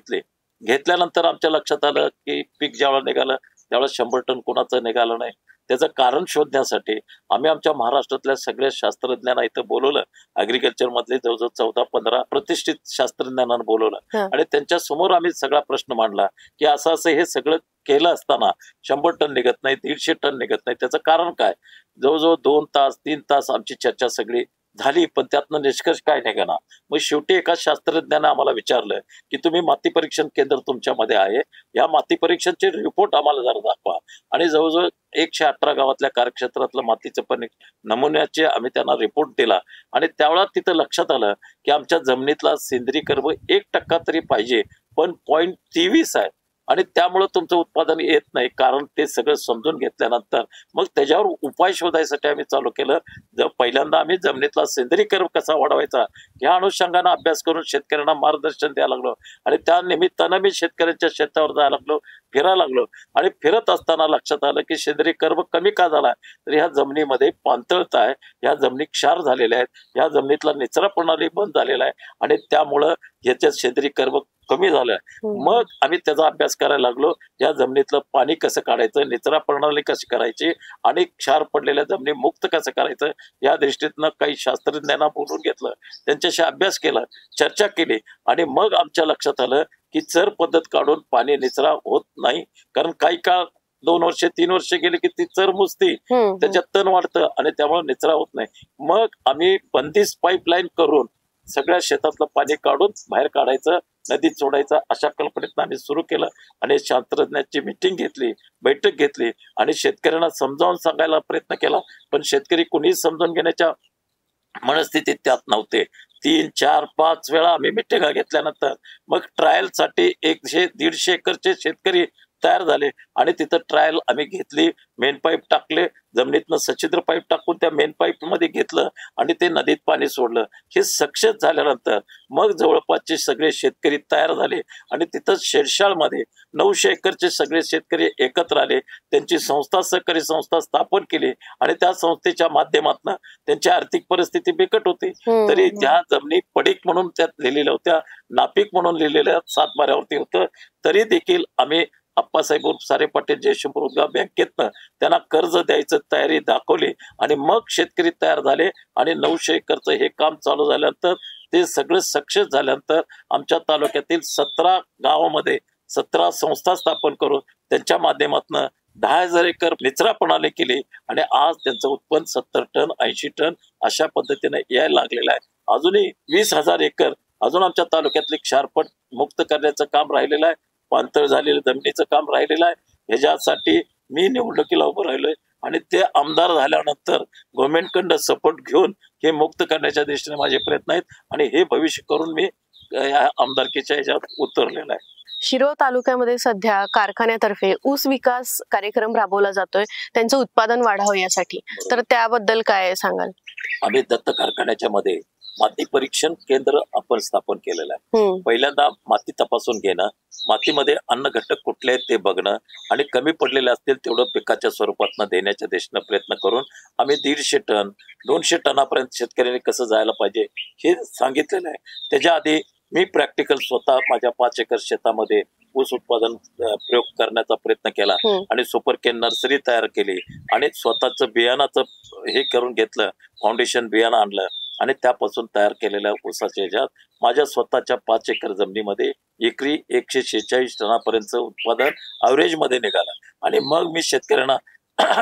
घेतल्यानंतर आमच्या लक्षात आलं की पीक ज्यावेळेला निघालं त्यावेळेला 100 टन कोणाचं निघालं नाही. त्याचं कारण शोधण्यासाठी आम्ही आमच्या महाराष्ट्रातल्या सगळ्या शास्त्रज्ञांना इथं बोलवलं. ऍग्रिकल्चर मधले जवळजवळ 14-15 प्रतिष्ठित शास्त्रज्ञांना बोलवलं आणि त्यांच्या समोर आम्ही सगळा प्रश्न मांडला की असं हे सगळं केलं असताना 100 टन निघत नाही, 150 टन निघत नाही, त्याचं कारण काय? जवळजवळ 2 तास 3 तास आमची चर्चा सगळी झाली पण त्यातनं निष्कर्ष काय निघाला. मग शेवटी एका शास्त्रज्ञानं आम्हाला विचारलं की तुम्ही माती परीक्षण केंद्र तुमच्यामध्ये आहे, या माती परीक्षणचे रिपोर्ट आम्हाला जरा दाखवा आणि जवळजवळ 118 गावातल्या कार्यक्षेत्रातलं मातीचं पण नमुन्याचे आम्ही त्यांना रिपोर्ट दिला आणि त्यावेळेला तिथं लक्षात आलं की आमच्या जमिनीतला सेंद्रिय कर्ब 1% तरी पाहिजे पण 0.23 आहे आणि त्यामुळे तुमचं उत्पादन येत नाही. कारण ते सगळं समजून घेतल्यानंतर मग त्याच्यावर उपाय शोधायसाठी आम्ही चालू केलं. पहिल्यांदा आम्ही जमिनीतला सेंद्रिय कर्ब कसा वाढवायचा या अनुषंगाने अभ्यास करून शेतकऱ्यांना मार्गदर्शन द्यायला लागलो आणि त्या निमित्तानं मी शेतकऱ्यांच्या शेतावर जायला लागलो, फिरायला लागलो आणि फिरत असताना लक्षात आलं की सेंद्रिय कर्ब कमी का झाला, तर ह्या जमिनीमध्ये पाणतळता आहे, ह्या जमिनी क्षार झालेल्या आहेत, ह्या जमिनीतला निचरा प्रणाली बंद झालेला आहे आणि त्यामुळं ह्याच्यात सेंद्रिय कर्ब कमी झालं. मग आम्ही त्याचा अभ्यास करायला लागलो, या जमिनीतलं पाणी कसं काढायचं, निचरा प्रणाली कशी करायची आणि क्षार पडलेल्या जमिनी मुक्त कसं करायचं या दृष्टीतनं काही शास्त्रज्ञांना बोलून घेतलं, त्यांच्याशी अभ्यास केला, चर्चा केली आणि मग आमच्या लक्षात आलं की चर पद्धत काढून पाणी निचरा होत नाही. कारण काही काळ 2 वर्ष 3 वर्ष गेली की ती चर मुजती, त्याच्यात तण वाढतं आणि त्यामुळे निचरा होत नाही. मग आम्ही बंदिस्त पाईपलाईन करून सगळ्या शेतातलं पाणी काढून बाहेर काढायचं नदीत सोडायचा, अशा कल्पनेतून आम्ही सुरू केलं आणि शास्त्रज्ञांची मीटिंग घेतली, बैठक घेतली आणि शेतकऱ्यांना समजावून सांगायला प्रयत्न केला. पण शेतकरी कुणीच समजून घेण्याच्या मनस्थितीत त्यात नव्हते. 3, 4, 5 वेळा आम्ही मिटिंगा घेतल्यानंतर मग ट्रायलसाठी 100-150 एकरचे शेतकरी तयार झाले आणि तिथं ट्रायल आम्ही घेतली. मेन पाईप टाकले, जमिनीतनं सच्छिद्र पाईप टाकून त्या मेन पाईप मध्ये घेतलं आणि ते नदीत पाणी सोडलं. हे सक्सेस झाल्यानंतर मग जवळपासचे सगळे शेतकरी तयार झाले आणि तिथं शेडशाळमध्ये 900 एकरचे सगळे शेतकरी एकत्र आले. त्यांची संस्था, सहकारी संस्था स्थापन केली आणि त्या संस्थेच्या माध्यमातून त्यांची आर्थिक परिस्थिती बिकट होती, तरी त्या जमिनी पडीक म्हणून त्यात लिहिलेल्या होत्या, नापीक म्हणून लिहिलेल्या 7 बाऱ्यावरती होतं. तरी देखील आम्ही आप्पासाहेब सारे पाटील जयशंभर उद्योग बँकेतनं त्यांना कर्ज द्यायचं तयारी दाखवली आणि मग शेतकरी तयार झाले आणि 900 एकरचं हे काम चालू झाल्यानंतर ते सगळं सक्सेस झाल्यानंतर आमच्या तालुक्यातील 17 गावामध्ये 17 संस्था स्थापन करून त्यांच्या माध्यमातून 10,000 एकर निचरा प्रणाली केली आणि आज त्यांचं उत्पन्न 70 टन 80 टन अशा पद्धतीने यायला लागलेलं आहे. अजूनही 20,000 एकर अजून आमच्या तालुक्यातले क्षारपट मुक्त करण्याचं काम राहिलेलं आहे. पाणथळ झालेलं जमिनीचं काम राहिलेलं आहे. ह्याच्यासाठी मी निवडणुकीला उभं राहिलोय आणि ते आमदार झाल्यानंतर गव्हर्नमेंटकडनं सपोर्ट घेऊन हे मुक्त करण्याच्या दृष्टीने माझे प्रयत्न आहेत आणि हे भविष्य करून मी या आमदारकीच्या ह्याच्यात उतरलेला आहे. शिरोळ तालुक्यामध्ये सध्या कारखान्यातर्फे ऊस विकास कार्यक्रम राबवला जातोय, त्यांचं उत्पादन वाढावं यासाठी, तर त्याबद्दल काय सांगाल? आम्ही दत्त कारखान्याच्या मध्ये माती परीक्षण केंद्र आपण स्थापन केलेलं आहे. पहिल्यांदा माती तपासून घेणं, मातीमध्ये अन्न घटक कुठले आहेत ते बघणं आणि कमी पडलेले असतील तेवढं पिकाच्या स्वरूपात देण्याच्या दिशेनं प्रयत्न करून आम्ही 150 टन 200 टनापर्यंत शेतकऱ्यांनी कसं जायला पाहिजे हे सांगितलेलं आहे. त्याच्या आधी मी प्रॅक्टिकल स्वतः माझ्या 5 एकर शेतामध्ये ऊस उत्पादन प्रयोग करण्याचा प्रयत्न केला आणि सुपर केन नर्सरी तयार केली आणि स्वतःच बियाणाचं हे करून घेतलं, फाउंडेशन बियाणं आणलं आणि त्यापासून तयार केलेल्या ऊसाच्या ह्याच्यात माझ्या स्वतःच्या 5 एकर जमिनीमध्ये एकरी 146 टनापर्यंत उत्पादन ॲव्हरेज मध्ये निघालं. आणि मग मी शेतकऱ्यांना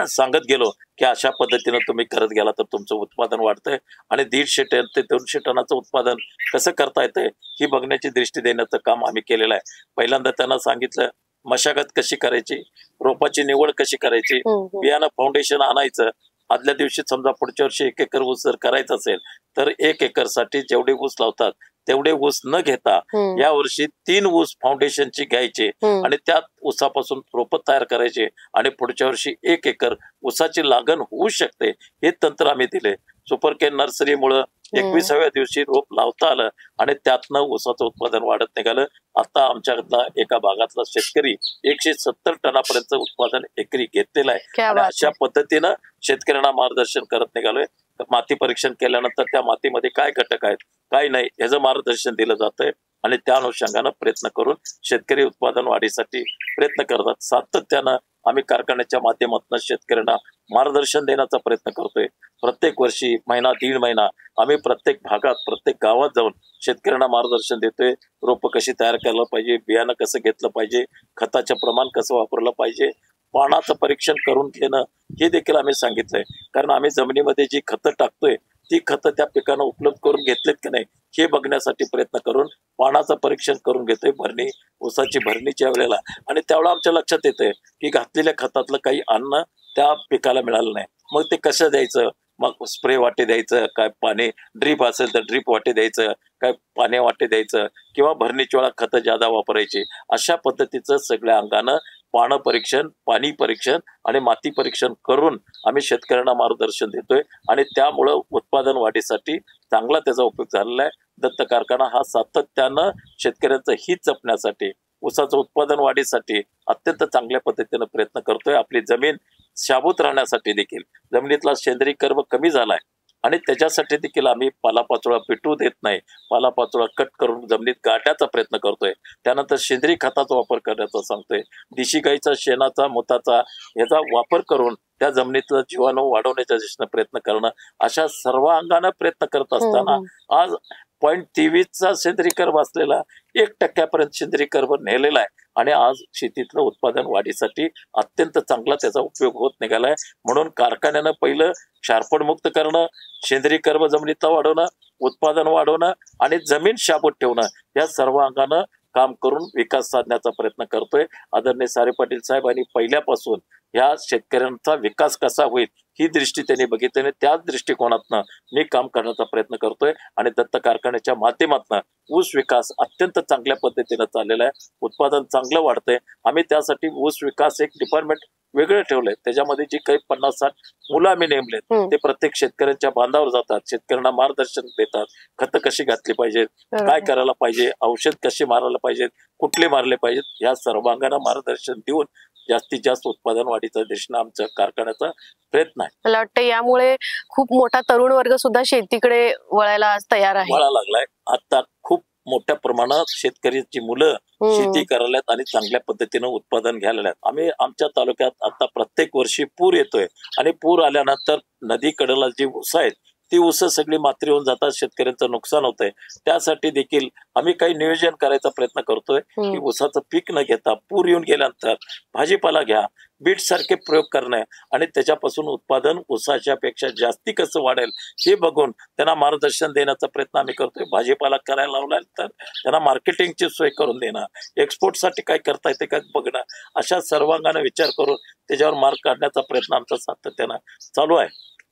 सांगत गेलो की अशा पद्धतीनं तुम्ही करत गेला तर तुमचं उत्पादन वाढतंय आणि 150 टन ते 200 टनाचं उत्पादन कसं करता येतंय ही बघण्याची दृष्टी देण्याचं काम आम्ही केलेलं आहे. पहिल्यांदा त्यांना सांगितलं मशागत कशी करायची, रोपाची निवड कशी करायची, बियाणं फाउंडेशन आणायचं. आदल्या दिवशी समजा पुढच्या वर्षी 1 एकर ऊस जर करायचा असेल तर 1 एकर साठी जेवढे ऊस लावतात तेवढे ऊस न घेता या वर्षी 3 ऊस फाउंडेशनची घ्यायचे आणि त्यात ऊसापासून रोपं तयार करायचे आणि पुढच्या वर्षी 1 एकर ऊसाची लागण होऊ शकते हे तंत्र आम्ही दिले. सुपर केन नर्सरीमुळे 21व्या दिवशी रोप लावता आलं आणि त्यातनं ऊसाचं उत्पादन वाढत निघालं. आता आमच्यातला एका भागातला शेतकरी 170 टनापर्यंत उत्पादन एकरी घेतलेलं आहे आणि अशा पद्धतीनं शेतकऱ्यांना मार्गदर्शन करत निघालोय. माती परीक्षण केल्यानंतर त्या मातीमध्ये काय घटक आहेत काय नाही याचं मार्गदर्शन दिलं जातंय आणि त्या अनुषंगानं प्रयत्न करून शेतकरी उत्पादन वाढीसाठी प्रयत्न करतात. सातत्यानं आम्ही कारखान्याच्या माध्यमातून शेतकऱ्यांना मार्गदर्शन देण्याचा प्रयत्न करतोय. प्रत्येक वर्षी महिना 1.5 महिना आम्ही प्रत्येक भागात प्रत्येक गावात जाऊन शेतकऱ्यांना मार्गदर्शन देतोय. रोपं कशी तयार करायला पाहिजे, बियाणं कसं घेतलं पाहिजे, खताचं प्रमाण कसं वापरलं पाहिजे, पाण्याचं परीक्षण करून घेणं हे देखील आम्ही सांगितलंय. कारण आम्ही जमिनीमध्ये जी खतं टाकतोय ती खतं त्या पिकांना उपलब्ध करून घेतलेत की नाही हे बघण्यासाठी प्रयत्न करून पाण्याचं परीक्षण करून घेतोय. भरणी ऊसाची भरणीच्या वेळेला आणि त्यावेळेला आमच्या लक्षात येतंय की घातलेल्या खतातलं काही अन्न त्या पिकाला मिळालं नाही. मग ते कसं द्यायचं, मग स्प्रे वाटे द्यायचं काय, पाणी ड्रीप असेल तर ड्रीप वाटे द्यायचं काय, पाणी वाटे द्यायचं किंवा भरणीच्या वेळा खतं जादा वापरायची. अशा पद्धतीचं सगळ्या अंगानं पाणी परीक्षण, पाणी परीक्षण आणि माती परीक्षण करून आम्ही शेतकऱ्यांना मार्गदर्शन देतोय आणि त्यामुळं उत्पादन वाढीसाठी चांगला त्याचा उपयोग झालेला आहे. दत्त कारखाना हा सातत्यानं शेतकऱ्यांचं हित जपण्यासाठी, ऊसाचं उत्पादन वाढीसाठी अत्यंत चांगल्या पद्धतीनं प्रयत्न करतोय. आपली जमीन शाबूत राहण्यासाठी देखील जमिनीतला सेंद्रिय कर्ब कमी झालाय आणि त्याच्यासाठी देखील आम्ही पालापाचोळा पिटू देत नाही, पालापाचोळा कट करून जमिनीत गाडण्याचा प्रयत्न करतोय. त्यानंतर सेंद्रिय खताचा वापर करण्याचा सांगतोय. देशी गाईचा शेणाचा मुताचा याचा वापर करून त्या जमिनीतलं जीवाणू वाढवण्याच्या दिशेनं प्रयत्न करणं अशा सर्व अंगानं प्रयत्न करत असताना आज 0.23चा सेंद्रिय कर्ब असलेला 1% सेंद्रिय कर्ब नेलेला आहे आणि आज शेतीतलं उत्पादन वाढीसाठी अत्यंत चांगला त्याचा उपयोग होत निघालाय. म्हणून कारखान्यानं पहिलं क्षारपड मुक्त करणं, सेंद्रिय कर्ब जमिनीतला वाढवणं, उत्पादन वाढवणं आणि जमीन शाबूत ठेवणं या सर्व अंगानं काम करून विकास साधण्याचा प्रयत्न करतोय. आदरणीय सारे पाटील साहेब आणि पहिल्यापासून या शेतकऱ्यांचा विकास कसा होईल ही दृष्टी त्यांनी बघितली आणि त्याच दृष्टिकोनातनं मी काम करण्याचा प्रयत्न करतोय आणि दत्त कारखान्याच्या माध्यमातून ऊस विकास अत्यंत चांगल्या पद्धतीनं चाललेला आहे. उत्पादन चांगलं वाढतंय. आम्ही त्यासाठी ऊस विकास एक डिपार्टमेंट वेगळं ठेवलंय. त्याच्यामध्ये जी काही 50-60 मुलं आम्ही नेमलेत ते प्रत्येक शेतकऱ्यांच्या बांधावर जातात, शेतकऱ्यांना मार्गदर्शन देतात, खतं कशी घातली पाहिजेत, काय करायला पाहिजे, औषध कशी मारायला पाहिजेत, कुठले मारले पाहिजेत, या सर्वांगांना मार्गदर्शन देऊन जास्तीत जास्त उत्पादन वाढीचा दिशेनं आमच्या कारखान्याचा प्रयत्न आहे. मला वाटतं यामुळे खूप मोठा तरुण वर्ग सुद्धा शेतीकडे वळायला तयार आहे. वळा लागलाय. आता खूप मोठ्या प्रमाणात शेतकऱ्याची मुलं शेती करायला आणि चांगल्या पद्धतीनं उत्पादन घ्यायला लागतात. आम्ही आमच्या तालुक्यात आता प्रत्येक वर्षी पूर येतोय आणि पूर आल्यानंतर नदीकडेला जी ऊस आहेत ती ऊस सगळी मात्री होऊन जातात, शेतकऱ्यांचं नुकसान होतंय. त्यासाठी देखील आम्ही काही नियोजन करायचा प्रयत्न करतोय की ऊसाचं पीक न घेता पूर येऊन गेल्यानंतर भाजीपाला घ्या, बीट सारखे प्रयोग करणे आणि त्याच्यापासून उत्पादन ऊसाच्या पेक्षा जास्ती कसं वाढेल हे बघून त्यांना मार्गदर्शन देण्याचा प्रयत्न आम्ही करतोय. भाजीपाला करायला लावल्यानंतर त्यांना मार्केटिंगची सोय करून देणं, एक्सपोर्टसाठी काय करता येते काय बघणं, अशा सर्वांगाने विचार करून त्याच्यावर मार्ग काढण्याचा प्रयत्न आमचा सातत्यानं चालू आहे.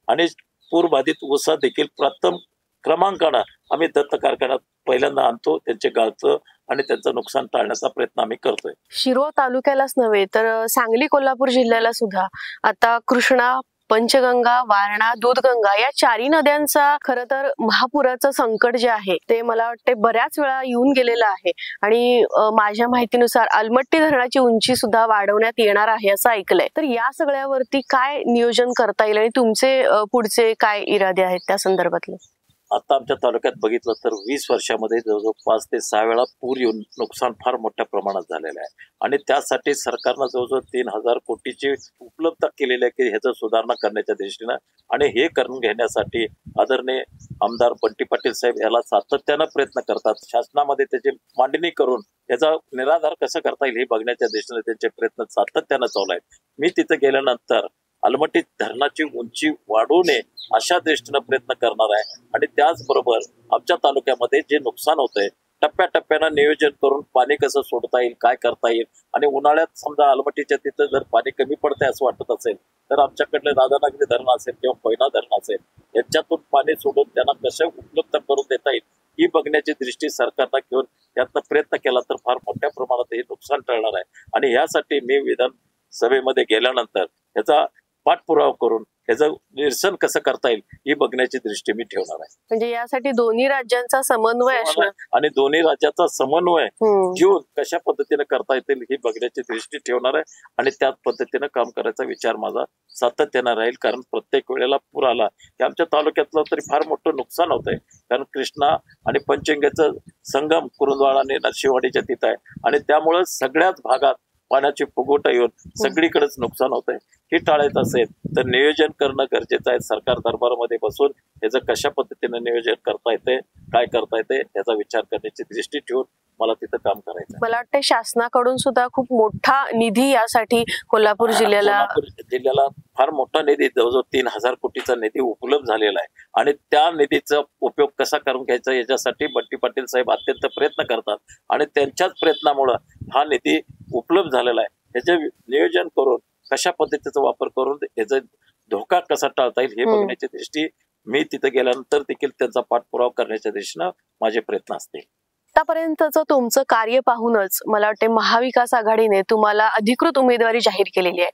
आणि पूरबाधित ऊसा देखील प्रथम क्रमांकानं आम्ही दत्त कारखान्यात पहिल्यांदा आणतो, त्यांचे गाळतो आणि त्यांचं नुकसान टाळण्याचा प्रयत्न आम्ही करतोय. शिरोळ तालुक्यालाच नव्हे तर सांगली कोल्हापूर जिल्ह्याला सुद्धा आता कृष्णा, पंचगंगा, वारणा, दूधगंगा या चारही नद्यांचा खरं तर महापुराचं संकट जे आहे ते मला वाटते बऱ्याच वेळा येऊन गेलेलं आहे. आणि माझ्या माहितीनुसार अलमट्टी धरणाची उंची सुद्धा वाढवण्यात येणार आहे असं ऐकलंय. तर या सगळ्यावरती काय नियोजन करता येईल आणि तुमचे पुढचे काय इरादे आहेत त्या संदर्भातले? आता आमच्या तालुक्यात बघितलं तर 20 वर्षामध्ये जवळजवळ 5 ते 6 वेळा पूर येऊन नुकसान फार मोठ्या प्रमाणात झालेलं आहे आणि त्यासाठी सरकारनं जवळजवळ 3,000 कोटीची उपलब्ध केलेली आहे की ह्याचं सुधारणा करण्याच्या दृष्टीनं. आणि हे करून घेण्यासाठी आदरणीय आमदार बंटी पाटील साहेब याला सातत्यानं प्रयत्न करतात. शासनामध्ये त्याची मांडणी करून याचा निराधार कसं करता येईल हे बघण्याच्या दृष्टीने त्यांचे प्रयत्न सातत्यानं चालू आहेत. मी तिथे गेल्यानंतर अलमट्टी धरणाची उंची वाढवू नये अशा दृष्टीनं प्रयत्न करणार आहे. आणि त्याचबरोबर आमच्या तालुक्यामध्ये जे नुकसान होतंय टप्प्याटप्प्यानं नियोजन करून पाणी कसं सोडता येईल, काय करता येईल. आणि उन्हाळ्यात समजा अलमट्टीच्या तिथं जर पाणी कमी पडतंय असं वाटत असेल तर आमच्याकडले राधानगरी धरण असेल किंवा कोयना धरण असेल याच्यातून पाणी सोडून त्यांना कसं उपलब्ध करून देता येईल ही बघण्याची दृष्टी सरकारनं घेऊन त्यातनं प्रयत्न केला तर फार मोठ्या प्रमाणात हे नुकसान टळणार आहे. आणि यासाठी मी विधानसभेमध्ये गेल्यानंतर याचा पाठपुरावा करून याचं निरसन कसं करता येईल ही बघण्याची दृष्टी मी ठेवणार आहे. म्हणजे यासाठी दोन्ही राज्यांचा समन्वय असणं आणि दोन्ही राज्याचा समन्वय घेऊन कशा पद्धतीने करता येतील ही बघण्याची दृष्टी ठेवणार आहे. आणि त्याच पद्धतीने काम करायचा विचार माझा सातत्यानं राहील. कारण प्रत्येक वेळेला पूर आला की आमच्या तालुक्यातलं तरी फार मोठं नुकसान होतंय. कारण कृष्णा आणि पंचगंगेचं संगम कुरुंदवाड आणि नरशिंहवाडीच्या तिथं आहे आणि त्यामुळे सगळ्याच भागात पाण्याची फुगवटा येऊन सगळीकडेच नुकसान होत आहे. हे टाळायचं असेल तर नियोजन करणं गरजेचं आहे. सरकार दरबारामध्ये बसून याचं कशा पद्धतीने नियोजन करता येते, काय करता येते याचा विचार करण्याची दृष्टी ठेवून मला तिथं काम करायचं. मला वाटतं शासनाकडून सुद्धा खूप मोठा निधी यासाठी कोल्हापूर जिल्ह्याला फार मोठा निधी जवळजवळ 3,000 कोटीचा निधी उपलब्ध झालेला आहे. आणि त्या निधीचा उपयोग कसा करून घ्यायचा याच्यासाठी बंटी पाटील साहेब अत्यंत प्रयत्न करतात आणि त्यांच्याच प्रयत्नामुळे हा निधी उपलब्ध झालेला आहे. याचे नियोजन करून कशा पद्धतीचा वापर करून याचा धोका कसा टाळता येईल हे बघण्याची दृष्टी मी तिथे गेल्यानंतर देखील त्यांचा पाठपुरावा करण्याच्या दिशेनं माझे प्रयत्न असतील. आतापर्यंतचं तुमचं कार्य पाहूनच मला वाटते महाविकास आघाडीने तुम्हाला अधिकृत उमेदवारी जाहीर केलेली आहे.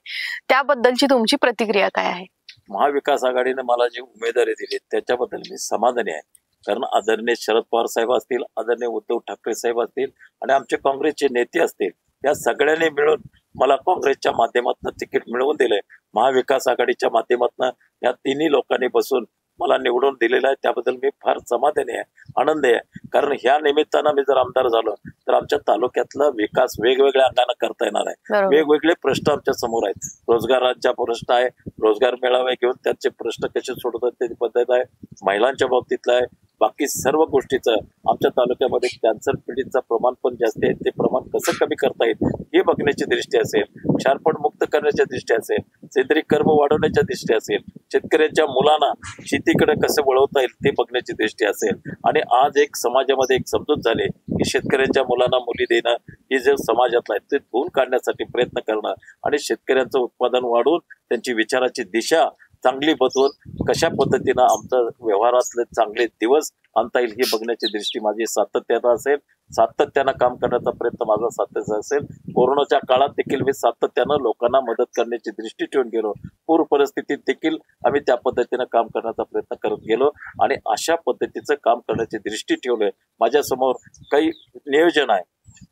त्याबद्दलची तुमची प्रतिक्रिया काय आहे? महाविकास आघाडीने मला जी उमेदवारी दिली त्याच्याबद्दल मी समाधानी आहे. कारण आदरणीय शरद पवार साहेब असतील, आदरणीय उद्धव ठाकरे साहेब असतील आणि आमचे काँग्रेसचे नेते असतील या सगळ्यांनी मिळून मला काँग्रेसच्या माध्यमातून तिकीट मिळवून दिलंय. महाविकास आघाडीच्या माध्यमातून या तिन्ही लोकांनी बसून मला निवडून दिलेलं आहे. त्याबद्दल मी फार समाधानी आहे, आनंदी आहे. कारण ह्या निमित्तानं मी जर आमदार झालो तर आमच्या तालुक्यातला विकास वेगवेगळ्या अंगाने करता येणार आहे. वेगवेगळे प्रश्न आमच्या समोर आहेत. रोजगारांचा प्रश्न आहे, रोजगार मेळावे घेऊन त्यांचे प्रश्न कसे सोडवतात त्याची पद्धत आहे. महिलांच्या बाबतीतला आहे. बाकी सर्व गोष्टीचं आमच्या तालुक्यामध्ये कॅन्सर पीडितचं प्रमाण पण जास्त आहे. ते प्रमाण कसं कमी करता येईल हे बघण्याची दृष्टी असेल, क्षारपण मुक्त करण्याच्या दृष्टी असेल, सेंद्रिय कर्म वाढवण्याच्या दृष्टी असेल, शेतकऱ्यांच्या मुलांना शेतीकडे कसं वळवता येईल ते बघण्याची दृष्टी असेल. आणि आज एक समाजामध्ये एक समजूत झाली की शेतकऱ्यांच्या मुलांना मुली देणं हे जे समाजातलं आहे ते धुवून काढण्यासाठी प्रयत्न करणं आणि शेतकऱ्यांचं उत्पादन वाढवून त्यांची विचाराची दिशा चांगली बदलून कशा पद्धतीनं आमचं व्यवहारातले चांगले दिवस आणता येईल ही बघण्याची दृष्टी माझी सातत्यानं असेल. सातत्यानं काम करण्याचा प्रयत्न माझा सातत्याचा असेल. कोरोनाच्या काळात देखील मी सातत्यानं लोकांना मदत करण्याची दृष्टी ठेवून गेलो. पूर परिस्थितीत देखील आम्ही त्या पद्धतीनं काम करण्याचा प्रयत्न करत गेलो आणि अशा पद्धतीचं काम करण्याची दृष्टी ठेवलोय. माझ्या समोर काही नियोजन आहे.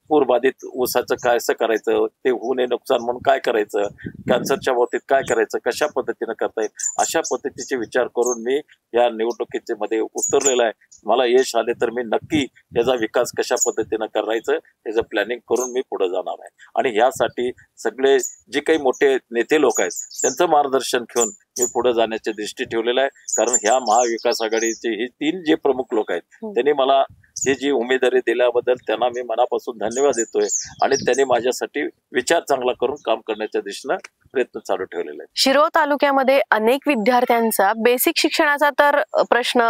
पूरबाधित ऊसाचं कसं करायचं, ते होऊ नये नुकसान म्हणून काय करायचं, कॅन्सरच्या बाबतीत काय करायचं, कशा पद्धतीनं करता येईल, अशा पद्धतीचे विचार करून मी या निवडणुकीचे मध्ये उतरलेला आहे. मला यश आले तर मी नक्की याचा विकास कशा पद्धतीनं करायचं याचं प्लॅनिंग करून मी पुढे जाणार आहे. आणि यासाठी सगळे जे काही मोठे नेते लोक आहेत त्यांचं मार्गदर्शन घेऊन मी पुढे जाण्याची दृष्टी ठेवलेला आहे. कारण ह्या महाविकास आघाडीचे हे 3 जे प्रमुख लोक आहेत त्यांनी मला ही जी उमेदवारी दिल्याबद्दल त्यांना मी मनापासून धन्यवाद देतोय आणि त्यांनी माझ्यासाठी विचार चांगला करून काम करण्याच्या दिशेनं प्रयत्न चालू ठेवलेला आहे. शिरोळ तालुक्यामध्ये अनेक विद्यार्थ्यांचा बेसिक शिक्षणाचा तर प्रश्न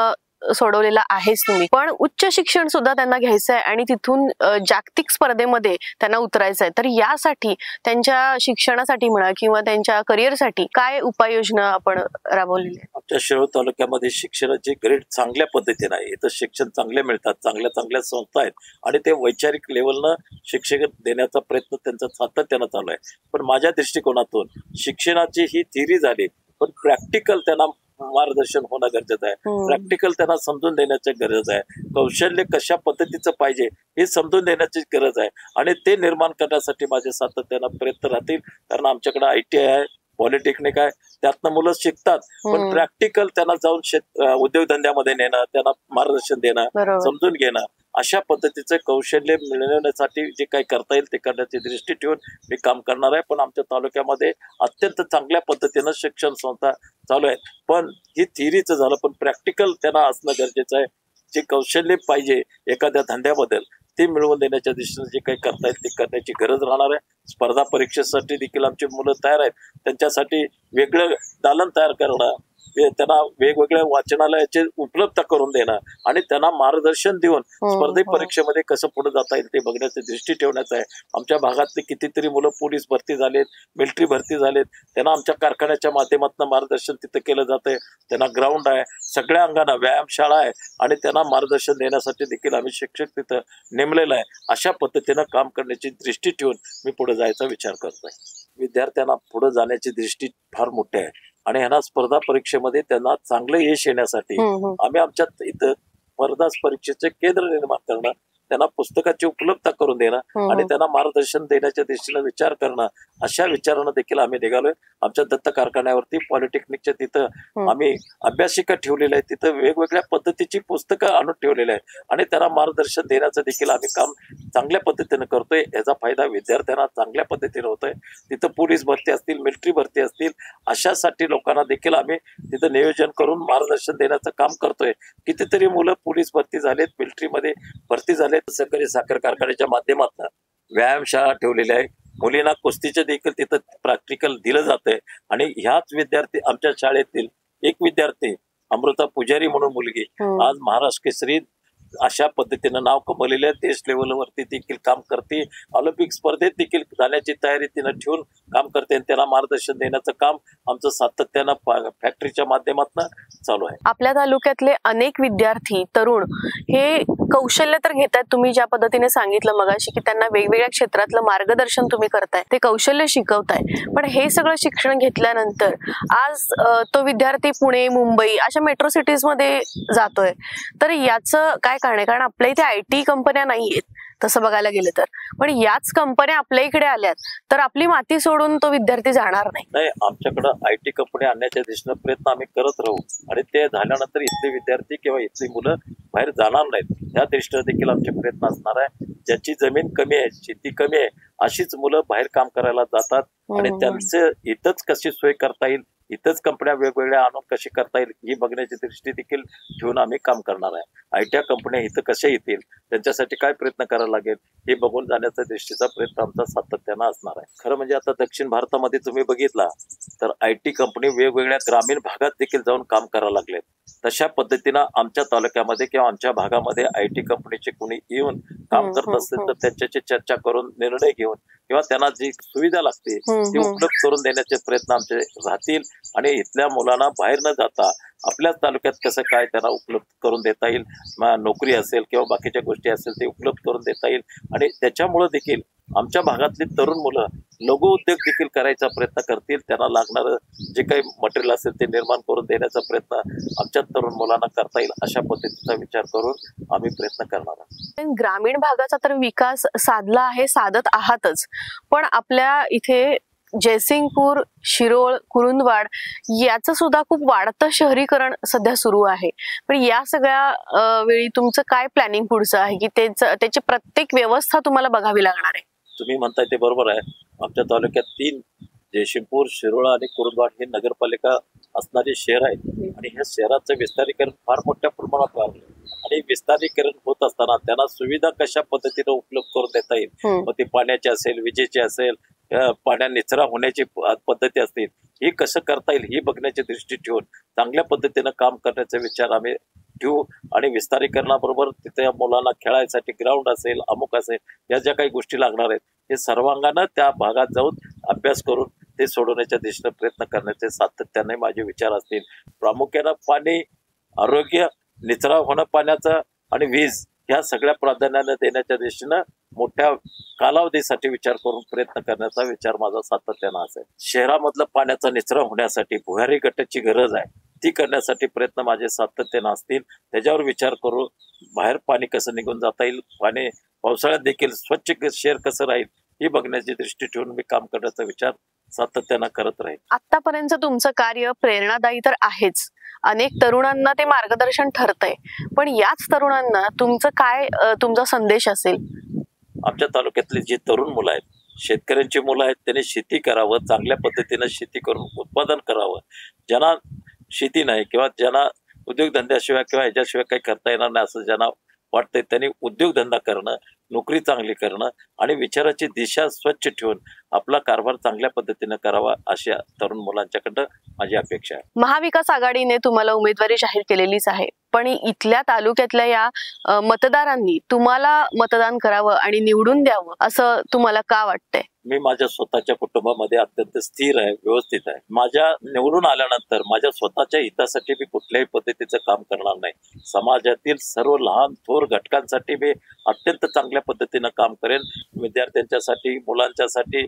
सोडवलेला आहेच तुम्ही, पण उच्च शिक्षण सुद्धा त्यांना घ्यायचं आहे आणि तिथून जागतिक स्पर्धेमध्ये त्यांना उतरायचं आहे. तर यासाठी त्यांच्या शिक्षणासाठी म्हणा किंवा त्यांच्या करिअरसाठी काय उपाययोजना आपण राबवलेली आहे? आमच्या शिरोळ तालुक्यामध्ये शिक्षणाचे ग्रेड चांगल्या पद्धतीने आहे. इथं शिक्षण चांगले मिळतात, चांगल्या चांगल्या संस्था आहेत आणि ते वैचारिक लेवलनं शिक्षण देण्याचा प्रयत्न त्यांचा सातत्यानं चालू आहे. पण माझ्या दृष्टिकोनातून शिक्षणाची ही थिअरी झाली, पण प्रॅक्टिकल त्यांना मार्गदर्शन होणं गरजेचं आहे. प्रॅक्टिकल त्यांना समजून देण्याची गरज आहे. कौशल्य कशा पद्धतीचं पाहिजे हे समजून देण्याची गरज आहे आणि ते निर्माण करण्यासाठी माझे सातत्यानं प्रयत्न राहतील. कारण आमच्याकडे ITI आहे, पॉलिटेक्निक आहे, त्यातनं मुलं शिकतात, पण प्रॅक्टिकल त्यांना जाऊन उद्योगधंद्यामध्ये नेणं, त्यांना मार्गदर्शन देणं, समजून घेणं, अशा पद्धतीचं कौशल्य मिळवण्यासाठी जे काही करता येईल ते करण्याची दृष्टी ठेवून मी काम करणार आहे. पण आमच्या तालुक्यामध्ये अत्यंत चांगल्या पद्धतीनं शिक्षण संस्था चालू आहेत. पण ही थिअरीचं झालं, पण प्रॅक्टिकल त्यांना असणं गरजेचं आहे. जे कौशल्य पाहिजे एखाद्या धंद्याबद्दल ते मिळवून देण्याच्या दिशेने जे काही करता येईल ते करण्याची गरज राहणार आहे. स्पर्धा परीक्षेसाठी देखील आमची मुलं तयार आहेत. त्यांच्यासाठी वेगळं दालन तयार करणं, त्यांना वेगवेगळ्या वाचनालयाचे उपलब्ध करून देणं आणि त्यांना मार्गदर्शन देऊन स्पर्धा परीक्षेमध्ये कसं पुढे जाता येईल ते बघण्याची दृष्टी ठेवण्याचं आहे. आमच्या भागातले कितीतरी मुलं पोलीस भरती झालेत, मिलिटरी भरती झालेत, त्यांना आमच्या कारखान्याच्या माध्यमातून मार्गदर्शन तिथं केलं जातंय. त्यांना ग्राउंड आहे, सगळ्या अंगाने व्यायामशाळा आहे आणि त्यांना मार्गदर्शन देण्यासाठी देखील आम्ही शिक्षक तिथं नेमलेला आहे. अशा पद्धतीनं काम करण्याची दृष्टी ठेवून मी पुढे जायचा विचार करतोय. विद्यार्थ्यांना पुढे जाण्याची दृष्टी फार मोठी आहे आणि ह्यांना स्पर्धा परीक्षेमध्ये त्यांना चांगलं यश येण्यासाठी आम्ही आमच्या इथं स्पर्धा परीक्षेचे केंद्र निर्माण करणं, त्यांना पुस्तकाची उपलब्धता करून देणं आणि त्यांना मार्गदर्शन देण्याच्या दृष्टीनं विचार करणं, अशा विचारानं देखील आम्ही निघालोय. आमच्या दत्त कारखान्यावरती पॉलिटेक्निकच्या तिथं आम्ही अभ्यासिका ठेवलेल्या आहे, तिथं वेगवेगळ्या पद्धतीची पुस्तकं आणून ठेवलेल्या आहे आणि त्यांना मार्गदर्शन देण्याचं देखील आम्ही काम चांगल्या पद्धतीनं करतोय. याचा फायदा विद्यार्थ्यांना चांगल्या पद्धतीने होतोय. तिथं पोलीस भरती असतील, मिलिटरी भरती असतील, अशासाठी लोकांना देखील आम्ही तिथं नियोजन करून मार्गदर्शन देण्याचं काम करतोय. कितीतरी मुलं पोलीस भरती झालेत, मिलिटरीमध्ये भरती झालेत. सहकारी साखर कारखान्याच्या माध्यमातून व्यायामशाळा ठेवलेल्या आहे. मुलींना कुस्तीचे देखील तिथं प्रॅक्टिकल दिलं जातंय आणि ह्याच विद्यार्थी आमच्या शाळेतील एक विद्यार्थी अमृता पुजारी म्हणून मुलगी आज महाराष्ट्र केसरी अशा पद्धतीनं नाव कमवलेलं आहे. देश लेवलवरती देखील काम करते, ऑलिम्पिक स्पर्धेत देखील जाण्याची तयारी तिनं ठेवून काम करते आणि त्यांना मार्गदर्शन देण्याचं काम आमचं सातत्यानं फॅक्टरीच्या माध्यमातून चालू आहे. आपल्या तालुक्यातले अनेक विद्यार्थी तरुण हे कौशल्य तर घेतात, तुम्ही ज्या पद्धतीने सांगितलं मगाशी की त्यांना वेगवेगळ्या क्षेत्रातलं मार्गदर्शन तुम्ही करताय, ते कौशल्य शिकवताय. पण हे सगळं शिक्षण घेतल्यानंतर आज तो विद्यार्थी पुणे, मुंबई अशा मेट्रो सिटीज मध्ये जातोय. तर याचं काय कारण आहे? कारण आपल्या इथे IT कंपन्या नाहीयेत तसं बघायला गेलं तर, पण याच कंपन्या आपल्या इकडे आल्यात तर आपली माती सोडून तो विद्यार्थी जाणार नाही. आमच्याकडं IT कंपन्या आणण्याच्या दिशेनं प्रयत्न आम्ही करत राहू आणि ते झाल्यानंतर इथले विद्यार्थी किंवा इथली मुलं बाहेर जाणार नाहीत, त्या दृष्टीने देखील आमचे प्रयत्न असणार आहे. ज्याची जमीन कमी आहे, शेती कमी आहे, अशीच मुलं बाहेर काम करायला जातात आणि त्यांचं इथंच कशी सोय करता येईल, इथंच कंपन्या वेगवेगळ्या आणून कशी करता येईल ही बघण्याची दृष्टी देखील ठेवून आम्ही काम करणार आहे. आयटी कंपन्या इथं कशा येतील, त्यांच्यासाठी काय प्रयत्न करायला लागेल हे बघून जाण्याचा दृष्टीचा प्रयत्न आमचा सातत्यानं असणार आहे. खरं म्हणजे आता दक्षिण भारतामध्ये तुम्ही बघितला तर आयटी कंपनी वेगवेगळ्या ग्रामीण भागात देखील जाऊन काम करायला लागलेत. तशा पद्धतीनं आमच्या तालुक्यामध्ये किंवा आमच्या भागामध्ये आयटी कंपनीचे कोणी येऊन काम करत असतील तर त्यांच्याशी चर्चा करून निर्णय घेऊन किंवा त्यांना जी सुविधा लागते ती उपलब्ध करून देण्याचे प्रयत्न आमचे राहतील आणि इथल्या मुलांना बाहेर न जाता आपल्याच तालुक्यात कसं काय त्यांना उपलब्ध करून देता येईल, नोकरी असेल किंवा बाकीच्या गोष्टी असेल ते उपलब्ध करून देता येईल आणि त्याच्यामुळे देखील आमच्या भागातली तरुण मुलं लघु उद्योग देखील करायचा प्रयत्न करतील. त्यांना लागणारं जे काही मटेरियल असेल ते निर्माण करून देण्याचा प्रयत्न आमच्या तरुण मुलांना करता येईल अशा पद्धतीचा विचार करून आम्ही प्रयत्न करणार आहोत. ग्रामीण भागाचा तर विकास साधला आहे, साधत आहातच, पण आपल्या इथे जयसिंगपूर, शिरोळ, कुरुंदवाड याचं सुद्धा खूप वाढतं शहरीकरण सध्या सुरू आहे. पण या सगळ्या वेळी तुमचं काय प्लॅनिंग पुढचं आहे की त्याची प्रत्येक व्यवस्था तुम्हाला बघावी लागणार आहे? तुम्ही म्हणताय ते बरोबर आहे. आमच्या तालुक्यात 3 जयसिंगपूर, शिरोळ आणि कुरुंदवाड हे नगरपालिका असणारे शहर आहेत आणि ह्या शहराचं विस्तारीकरण फार मोठ्या प्रमाणात वाढलं आणि विस्तारीकरण होत असताना त्यांना सुविधा कशा पद्धतीने उपलब्ध करून देता येईल, मग ते पाण्याची असेल, विजेची असेल, पाण्या निचरा होण्याची पद्धती असतील, हे कसं करता येईल ही बघण्याची दृष्टी ठेवून चांगल्या पद्धतीनं काम करण्याचा विचार आम्ही ठेवू आणि विस्तारीकरणाबरोबर तिथे मुलांना खेळायसाठी ग्राउंड असेल, अमुक असेल, या ज्या काही गोष्टी लागणार आहेत हे सर्वांगानं त्या भागात जाऊन अभ्यास करून ते सोडवण्याच्या दिशेने प्रयत्न करण्याचे सातत्याने माझे विचार असतील. प्रामुख्यानं पाणी, आरोग्य, निचरा होणं पाण्याचं आणि वीज ह्या सगळ्या प्राधान्याने देण्याच्या दृष्टीनं मोठ्या कालावधीसाठी विचार करून प्रयत्न करण्याचा विचार माझा सातत्यानं असेल. शहरामधलं पाण्याचा निचरा होण्यासाठी भुयारी गटाची गरज आहे, ती करण्यासाठी प्रयत्न माझे सातत्यानं असतील. त्याच्यावर विचार करून बाहेर पाणी कसं निघून जाता येईल, पाणी पावसाळ्यात देखील स्वच्छ शहर कसं राहील ही बघण्याची दृष्टी ठेवून मी काम करण्याचा विचार सातत्यानं करत राहील. आतापर्यंत तुमचं कार्य प्रेरणादायी तर आहेच, अनेक तरुणांना ते मार्गदर्शन ठरतंय, पण याच तरुणांना तुमचा संदेश असेल? आमच्या तालुक्यातले जे तरुण मुलं आहेत, शेतकऱ्यांची मुलं आहेत, त्यांनी शेती करावं, चांगल्या पद्धतीनं शेती करून उत्पादन करावं. ज्यांना शेती नाही किंवा ज्यांना उद्योगधंद्याशिवाय किंवा ह्याच्याशिवाय काही करता येणार नाही असं ज्यांना वाटतंय त्यांनी उद्योगधंदा करणं, नोकरी चांगली करणं आणि विचाराची दिशा स्वच्छ ठेवून आपला कारभार चांगल्या पद्धतीने करावा अशा तरुण मुलांच्याकडं माझी अपेक्षा आहे. महाविकास आघाडीने तुम्हाला उमेदवारी जाहीर केलेलीच आहे, पण इथल्या तालुक्यातल्या या मतदारांनी तुम्हाला मतदान करावं आणि निवडून द्यावं असं तुम्हाला का वाटतंय? मी माझ्या स्वतःच्या कुटुंबामध्ये अत्यंत स्थिर आहे, व्यवस्थित आहे. माझ्या निवडून आल्यानंतर माझ्या स्वतःच्या हितासाठी मी कुठल्याही पद्धतीचं काम करणार नाही. समाजातील सर्व लहान थोर घटकांसाठी मी अत्यंत चांगल्या पद्धतीनं काम करेन. विद्यार्थ्यांच्यासाठी, मुलांच्यासाठी,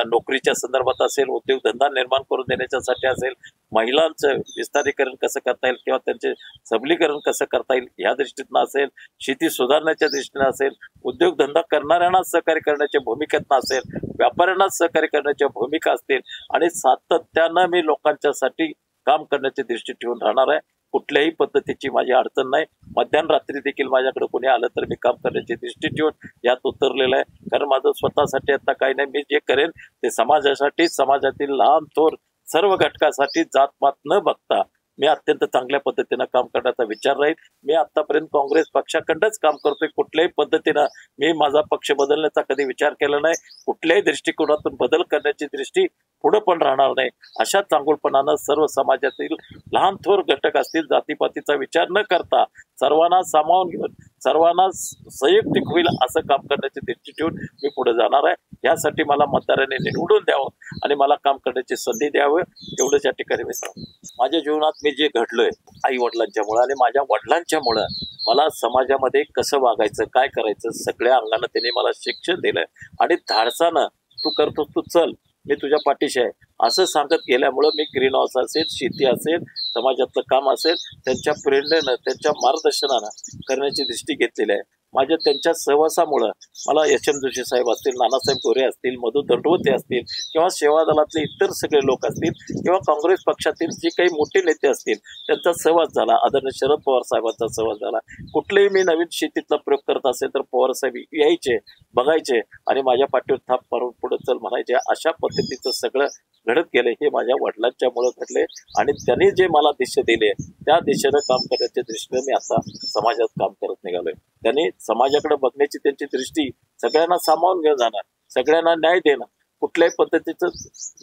नोकरीच्या संदर्भात असेल, उद्योगधंदा निर्माण करून देण्याच्यासाठी असेल, महिलांचं विस्तारीकरण कसं करता येईल किंवा त्यांचे सबलीकरण कसं करता येईल या दृष्टीतनं असेल, शेती सुधारण्याच्या दृष्टीनं असेल, उद्योगधंदा करणाऱ्यांना सहकार्य करण्याच्या भूमिकेतनं असेल, व्यापाऱ्यांना सहकार्य करण्याच्या भूमिका असतील आणि सातत्यानं मी लोकांच्यासाठी काम करण्याची दृष्टी ठेवून राहणार आहे. कुठल्याही पद्धतीची माझी अडचण नाही. मध्यरात्री देखील माझ्याकडे कोणी आलं तर मी काम करण्याची दृष्टी ठेवून यात उतरलेलं आहे. कारण माझं स्वतःसाठी आता काही नाही, मी जे करेन ते समाजासाठी, समाजातील लहान थोर सर्व घटकासाठी जातपात न बघता मी अत्यंत चांगल्या पद्धतीनं काम करण्याचा विचार राहील. मी आतापर्यंत काँग्रेस पक्षाकडंच काम करतोय. कुठल्याही पद्धतीनं मी माझा पक्ष बदलण्याचा कधी विचार केला नाही. कुठल्याही दृष्टिकोनातून बदल करण्याची दृष्टी पुढे पण राहणार नाही. अशा चांगुलपणानं सर्व समाजातील लहान थोर घटक असतील, जातीपातीचा विचार न करता सर्वांना सामावून घेऊन सर्वांना संयुक्तिक होईल असं काम करण्याची दृष्टी ठेवून मी पुढे जाणार आहे. यासाठी मला मतदारांनी निवडून द्यावं आणि मला काम करण्याची संधी द्यावं एवढंच या ठिकाणी मी सांगतो. माझ्या जीवनात मी जे घडलोय आई वडिलांच्यामुळे आणि माझ्या वडिलांच्यामुळं मला समाजामध्ये कसं वागायचं, काय करायचं सगळ्या अंगानं त्यांनी मला शिक्षण दिलंय आणि धाडसानं तू करतोस, तू चल, मी तुझ्या पाठीशी आहे असं सांगत गेल्यामुळं मी ग्रीन हाऊस असेल, शेती असेल, समाजातलं काम असेल, त्यांच्या प्रेरणेनं, त्यांच्या मार्गदर्शनानं करण्याची दृष्टी घेतलेली आहे. माझ्या त्यांच्या सहवासामुळं मला एच.एम. जोशी साहेब असतील, नानासाहेब गोरे असतील, मधु दंडवते असतील किंवा सेवा दलातले इतर सगळे लोक असतील किंवा काँग्रेस पक्षातील जे काही मोठे नेते असतील त्यांचा सहवास झाला. आदरणीय शरद पवार साहेबांचा सहवास झाला. कुठलेही मी नवीन शेतीतला प्रयोग करत असेल तर पवार साहेब यायचे, बघायचे आणि माझ्या पाठीवर थाप मारून पुढे चल म्हणायचे. अशा पद्धतीचं सगळं घडत गेले. हे माझ्या वडिलांच्यामुळे घडले आणि त्यांनी जे मला दिशा दिले त्या दिशेनं काम करण्याच्या दृष्टीने मी आता समाजात काम करत निघालोय. त्यांनी समाजाकडे बघण्याची त्यांची दृष्टी सगळ्यांना सामावून घेऊन जाणार, सगळ्यांना न्याय देणं, कुठल्याही पद्धतीचं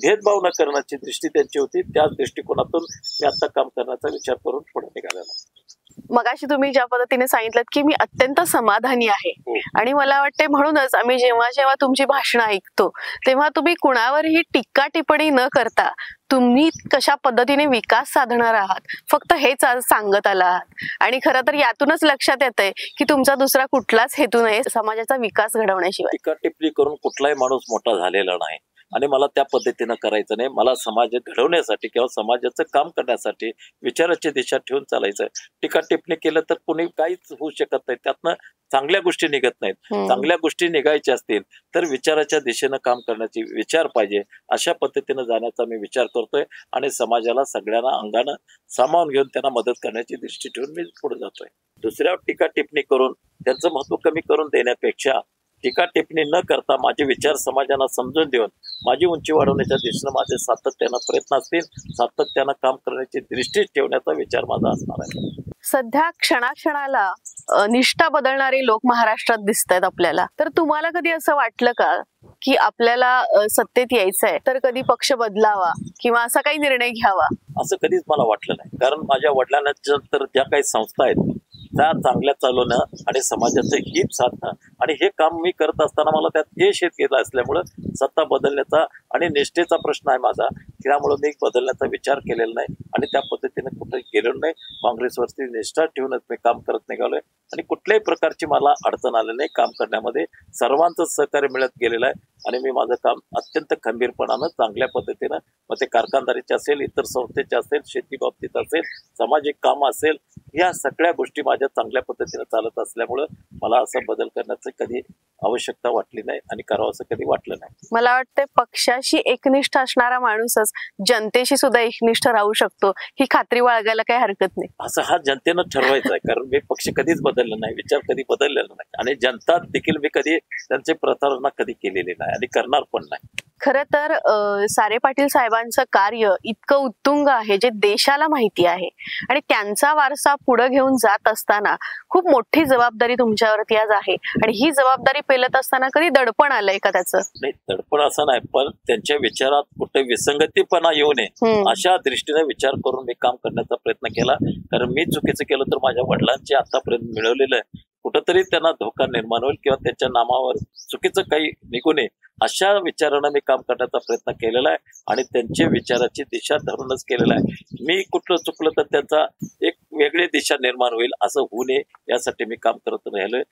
भेदभाव न करण्याची दृष्टी त्यांची होती. त्याच दृष्टिकोनातून मी आता काम करण्याचा विचार करून पुढे निघालेला. मगाशी तुम्ही ज्या पद्धतीने सांगितलं की मी अत्यंत समाधानी आहे आणि मला वाटते म्हणूनच आम्ही जेव्हा जेव्हा तुमची भाषणं ऐकतो तेव्हा तुम्ही कुणावरही टीका टिप्पणी न करता तुम्ही कशा पद्धतीने विकास साधणार आहात फक्त हेच आज सांगत आलात. आणि खरं तर यातूनच लक्षात येतंय की तुमचा दुसरा कुठलाच हेतू नाही समाजाचा विकास घडवण्याशिवाय. टीका टिप्पणी करून कुठलाही माणूस मोठा झालेला नाही आणि मला त्या पद्धतीनं करायचं नाही. मला समाज घडवण्यासाठी किंवा समाजाचं काम करण्यासाठी विचाराची दिशा ठेवून चालायचं. टीका टिप्पणी केलं तर कोणी काहीच होऊ शकत नाही. त्यातनं चांगल्या गोष्टी निघत नाहीत. चांगल्या गोष्टी निघायच्या असतील तर विचाराच्या दिशेनं काम करण्याची विचार पाहिजे. अशा पद्धतीनं जाण्याचा मी विचार करतोय आणि समाजाला सगळ्यांना अंगानं सामावून घेऊन त्यांना मदत करण्याची दृष्टी ठेवून मी पुढे जातोय. दुसऱ्यावर टीका टिप्पणी करून त्यांचं महत्व कमी करून देण्यापेक्षा टीका टिप्पणी न करता माझे विचार समाजाला समजून देऊन माझी उंची वाढवण्याच्या दिशेनं माझे सातत्यानं प्रयत्न असतील, सातत्यानं काम करण्याची दृष्टी ठेवण्याचा विचार माझा असणार आहे. सध्या क्षणाक्षणाला निष्ठा बदलणारे लोक महाराष्ट्रात दिसत आहेत आपल्याला. तर तुम्हाला कधी असं वाटलं का की आपल्याला सत्तेत यायचंय तर कधी पक्ष बदलावा किंवा असा काही निर्णय घ्यावा? असं कधीच मला वाटलं नाही. कारण माझ्या वडिलांच्या तर ज्या काही संस्था आहेत त्या चांगल्या चालवणं आणि समाजाचं हित साधणं आणि हे काम मी करत असताना मला त्यात यश येत गेलं असल्यामुळं सत्ता बदलण्याचा आणि निष्ठेचा प्रश्न आहे माझा. त्यामुळे मी बदलण्याचा विचार केलेला नाही आणि त्या पद्धतीने कुठे गेलेलो नाही. काँग्रेसवरती निष्ठा ठेवूनच मी काम करत निघालोय आणि कुठल्याही प्रकारची मला अडचण आली नाही. काम करण्यामध्ये सर्वांचं सहकार्य मिळत गेलेलं आहे आणि मी माझं काम अत्यंत खंबीरपणानं चांगल्या पद्धतीनं मग ते कारखानदारीचे असेल, इतर संस्थेचे असेल, शेती बाबतीत असेल, सामाजिक काम असेल, या सगळ्या गोष्टी माझ्या चांगल्या पद्धतीने चालत असल्यामुळं मला असा बदल करण्याचं कधी आवश्यकता वाटली नाही आणि करावं असं कधी वाटलं नाही. मला वाटतं पक्षाशी एकनिष्ठ असणारा माणूसच जनतेशी सुद्धा एकनिष्ठ राहू शकतो ही खात्री बाळगायला काही हरकत नाही. असं हा जनतेनं ठरवायचं आहे. कारण मी पक्ष कधीच बदलला नाही, विचार कधी बदललेला नाही आणि जनता देखील मी कधी त्यांचे प्रतारणा कधी केलेली नाही आणि करणार पण नाही. खरं तर सारे पाटील साहेबांचं कार्य इतकं उत्तुंग आहे जे देशाला माहिती आहे आणि त्यांचा वारसा पुढे घेऊन जात असताना खूप मोठी जबाबदारी तुमच्यावरती आज आहे. आणि ही जबाबदारी पेलत असताना कधी दडपण आलंय का त्याचं? नाही, दडपण असं नाही, पण त्यांच्या विचारात कुठे विसंगतीपणा येऊ नये अशा दृष्टीने विचार करून मी काम करण्याचा प्रयत्न केला. कारण मी चुकीचं केलं तर माझ्या वडिलांचे आतापर्यंत मिळवलेलं कुठंतरी त्यांना धोका निर्माण होईल किंवा त्यांच्या नामावर चुकीचं काही निघू नये अशा विचारानं मी काम करण्याचा प्रयत्न केलेला आहे आणि त्यांच्या विचाराची दिशा धरूनच केलेला आहे. मी कुठलं चुकलं तर त्यांचा एक वेगळी दिशा निर्माण होईल असं होऊ नये यासाठी मी काम करत राहिलोय.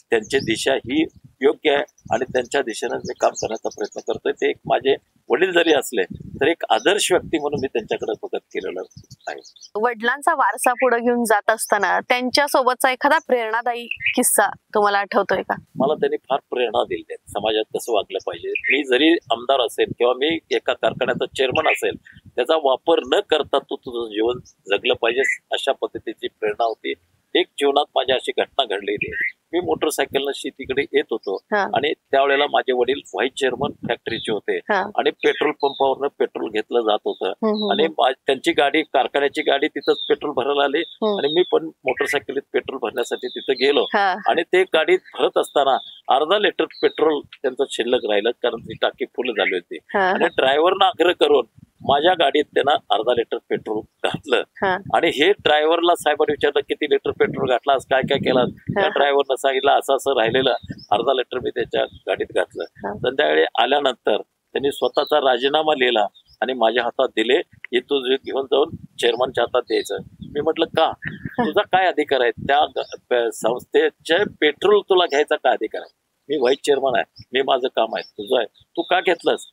त्यांची दिशा ही योग्य आहे आणि त्यांच्या दिशेनं मी काम करण्याचा प्रयत्न करतोय. ते एक माझे वडील जरी असले तर एक आदर्श व्यक्ती म्हणून मी त्यांच्याकडे बघत केलेलं आहे. वडिलांचा वारसा पुढे घेऊन जात असताना त्यांच्या सोबतचा एखादा प्रेरणादायी किस्सा तुम्हाला आठवतोय का? मला त्यांनी फार प्रेरणा दिली समाजात कसं वागलं पाहिजे. मी जरी आमदार असेल किंवा मी एका कारखान्याचा चेअरमन असेल त्याचा वापर न करता तू तुझं जीवन जगलं पाहिजे अशा पद्धतीची प्रेरणा होती. एक जीवनात माझी अशी घटना घडलेली आहे. मी मोटरसायकलनं शेतीकडे येत होतो आणि त्यावेळेला माझे वडील व्हाईस चेअरमन फॅक्टरीचे होते आणि पेट्रोल पंपावरनं पेट्रोल घेतलं जात होतं आणि त्यांची गाडी, कारखान्याची गाडी तिथंच पेट्रोल भरायला आली आणि मी पण मोटरसायकलीत पेट्रोल भरण्यासाठी तिथं गेलो आणि ते गाडीत भरत असताना अर्धा लिटर पेट्रोल त्यांचं शिल्लक राहिलं कारण ती टाकी फुल झाली होती आणि ड्रायव्हरनं आग्रह करून माझ्या गाडीत त्यांना अर्धा लिटर पेट्रोल घातलं आणि हे ड्रायव्हरला साहेबांनी विचारलं किती लिटर पेट्रोल घातलास, काय काय केलं. त्या ड्रायव्हरनं सांगितलं असं असं राहिलेलं अर्धा लिटर मी त्याच्या गाडीत घातलं. संध्याकाळी आल्यानंतर त्यांनी स्वतःचा राजीनामा लिहिला आणि माझ्या हातात दिले. हे तू घेऊन जाऊन चेअरमनच्या हातात द्यायचं. मी म्हटलं का, तुझा काय अधिकार आहे, त्या संस्थेचे पेट्रोल तुला घ्यायचा काय अधिकार आहे? मी व्हाईस चेअरमन आहे, मी माझं काम आहे, तुझं आहे, तू का घेतलंस?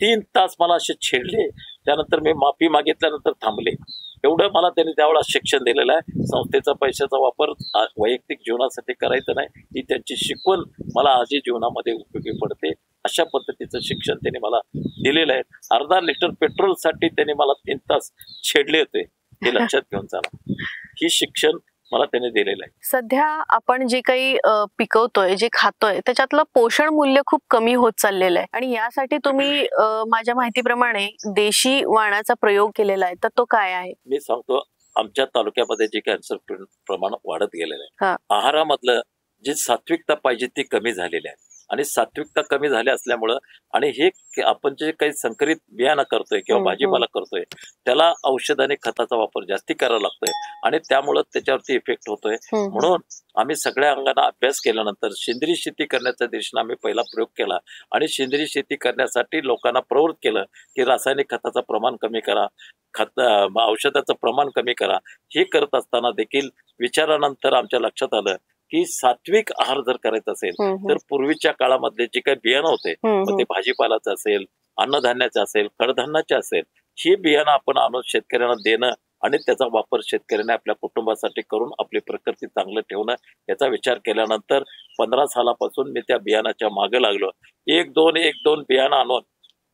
3 तास मला असे छेडले. त्यानंतर मी माफी मागितल्यानंतर थांबले एवढं मला त्यांनी त्यावेळेला शिक्षण दिलेलं आहे. संस्थेचा पैशाचा वापर वैयक्तिक जीवनासाठी करायचा नाही, ही त्यांची शिकवण मला आजही जीवनामध्ये उपयोगी पडते. अशा पद्धतीचं शिक्षण त्यांनी मला दिलेलं आहे. अर्धा लिटर पेट्रोलसाठी त्यांनी मला 3 तास छेडले होते, हे लक्षात घेऊन चाला. ही शिक्षण मला त्याने दिलेलं आहे. सध्या आपण जे काही पिकवतोय, जे खातोय, त्याच्यातलं पोषण मूल्य खूप कमी होत चाललेलं आहे आणि यासाठी तुम्ही माझ्या माहितीप्रमाणे देशी वाणाचा प्रयोग केलेला आहे, तर तो काय आहे? मी सांगतो, आमच्या तालुक्यामध्ये जे कॅन्सर प्रमाण वाढत गेलेलं आहे, आहारामधलं जी सात्विकता पाहिजे ती कमी झालेली आहे आणि सात्विकता कमी झाली असल्यामुळं आणि हे आपण जे काही संकरित बियाणं करतोय किंवा भाजीपाला करतोय त्याला औषध आणि खताचा वापर जास्ती करावा लागतोय आणि त्यामुळं त्याच्यावरती इफेक्ट होतोय. म्हणून आम्ही सगळ्या अंगाने अभ्यास केल्यानंतर सेंद्रिय शेती करण्याच्या दिशेने आम्ही पहिला प्रयोग केला आणि सेंद्रिय शेती करण्यासाठी लोकांना प्रवृत्त केलं की रासायनिक खताचं प्रमाण कमी करा, औषधाचं प्रमाण कमी करा. हे करत असताना देखील विचारानंतर आमच्या लक्षात आलं की सात्विक आहार जर करायचा असेल तर पूर्वीच्या काळामधले जे काही बियाणं होते, ते भाजीपालाचं असेल, अन्नधान्याचं असेल, कडधान्याचे असेल, हे बियाणं आपण आणून शेतकऱ्यांना देणं आणि त्याचा वापर शेतकऱ्यांनी आपल्या कुटुंबासाठी करून आपली प्रकृती चांगलं ठेवणं, याचा विचार केल्यानंतर 15 सालापासून मी त्या बियाणाच्या मागे लागलो. एक दोन बियाणं आणून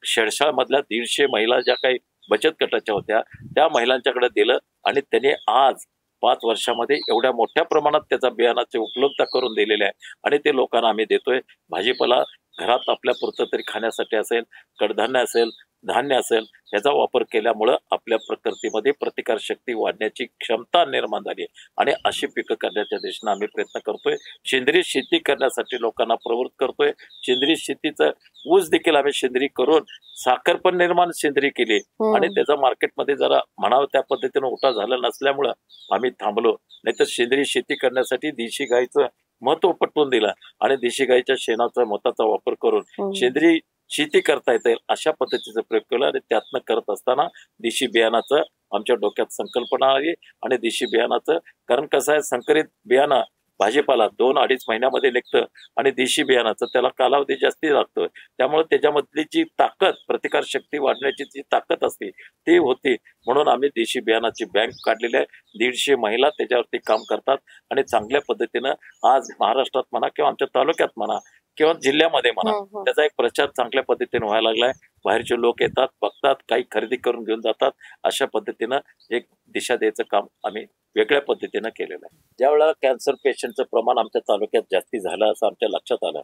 शेळशाळ मधल्या 150 महिला ज्या काही बचत गटाच्या होत्या त्या महिलांच्याकडे दिलं आणि त्यांनी आज 5 वर्षामध्ये एवढ्या मोठ्या प्रमाणात त्याचा बियाणाची उपलब्धता करून दिलेली आहे आणि ते लोकांना आम्ही देतोय. भाजीपाला घरात आपल्या पुरतं तरी खाण्यासाठी असेल, कडधान्य असेल, धान्य असेल, याचा वापर केल्यामुळं आपल्या प्रकृतीमध्ये प्रतिकार शक्ती वाढण्याची क्षमता निर्माण झाली आणि अशी पिकं करण्याच्या दिशेने आम्ही प्रयत्न करतोय. सेंद्रिय शेती करण्यासाठी लोकांना प्रवृत्त करतोय. सेंद्रिय शेतीचं ऊस देखील आम्ही सेंद्रिय करून साखर पण निर्माण सेंद्रिय केली आणि त्याचा मार्केटमध्ये जरा म्हणावं त्या पद्धतीनं उठाव झाला नसल्यामुळं आम्ही थांबलो. नाहीतर सेंद्रिय शेती करण्यासाठी देशी गाईचं महत्व पटवून दिलं आणि देशी गाईच्या शेणाचा मताचा वापर करून सेंद्रिय शेती करता येते अशा पद्धतीचा प्रयोग केला आणि त्यातनं करत असताना देशी बियाणाचं आमच्या डोक्यात संकल्पना आली आणि देशी बियाणाचं, कारण कसं आहे, संकरित बियाणं भाजीपाला 2-2.5 महिन्यामध्ये निघतं आणि देशी बियाणाचं त्याला कालावधी जास्ती लागतोय. त्यामुळे त्याच्यामधली जी ताकद, प्रतिकार शक्ती वाढण्याची जी ताकद असते ती होती. म्हणून आम्ही देशी बियाणाची बँक काढलेली आहे. 150 महिला त्याच्यावरती काम करतात आणि चांगल्या पद्धतीनं आज महाराष्ट्रात म्हणा किंवा आमच्या तालुक्यात म्हणा किंवा जिल्ह्यामध्ये म्हणा त्याचा एक प्रचार चांगल्या पद्धतीने व्हायला लागलाय. बाहेरचे लोक येतात, बघतात, काही खरेदी करून घेऊन जातात. अशा पद्धतीनं एक दिशा द्यायचं काम आम्ही वेगळ्या पद्धतीनं केलेलं आहे. ज्यावेळेला कॅन्सर पेशंटचं प्रमाण आमच्या तालुक्यात जास्ती झालं असं आमच्या लक्षात आलं,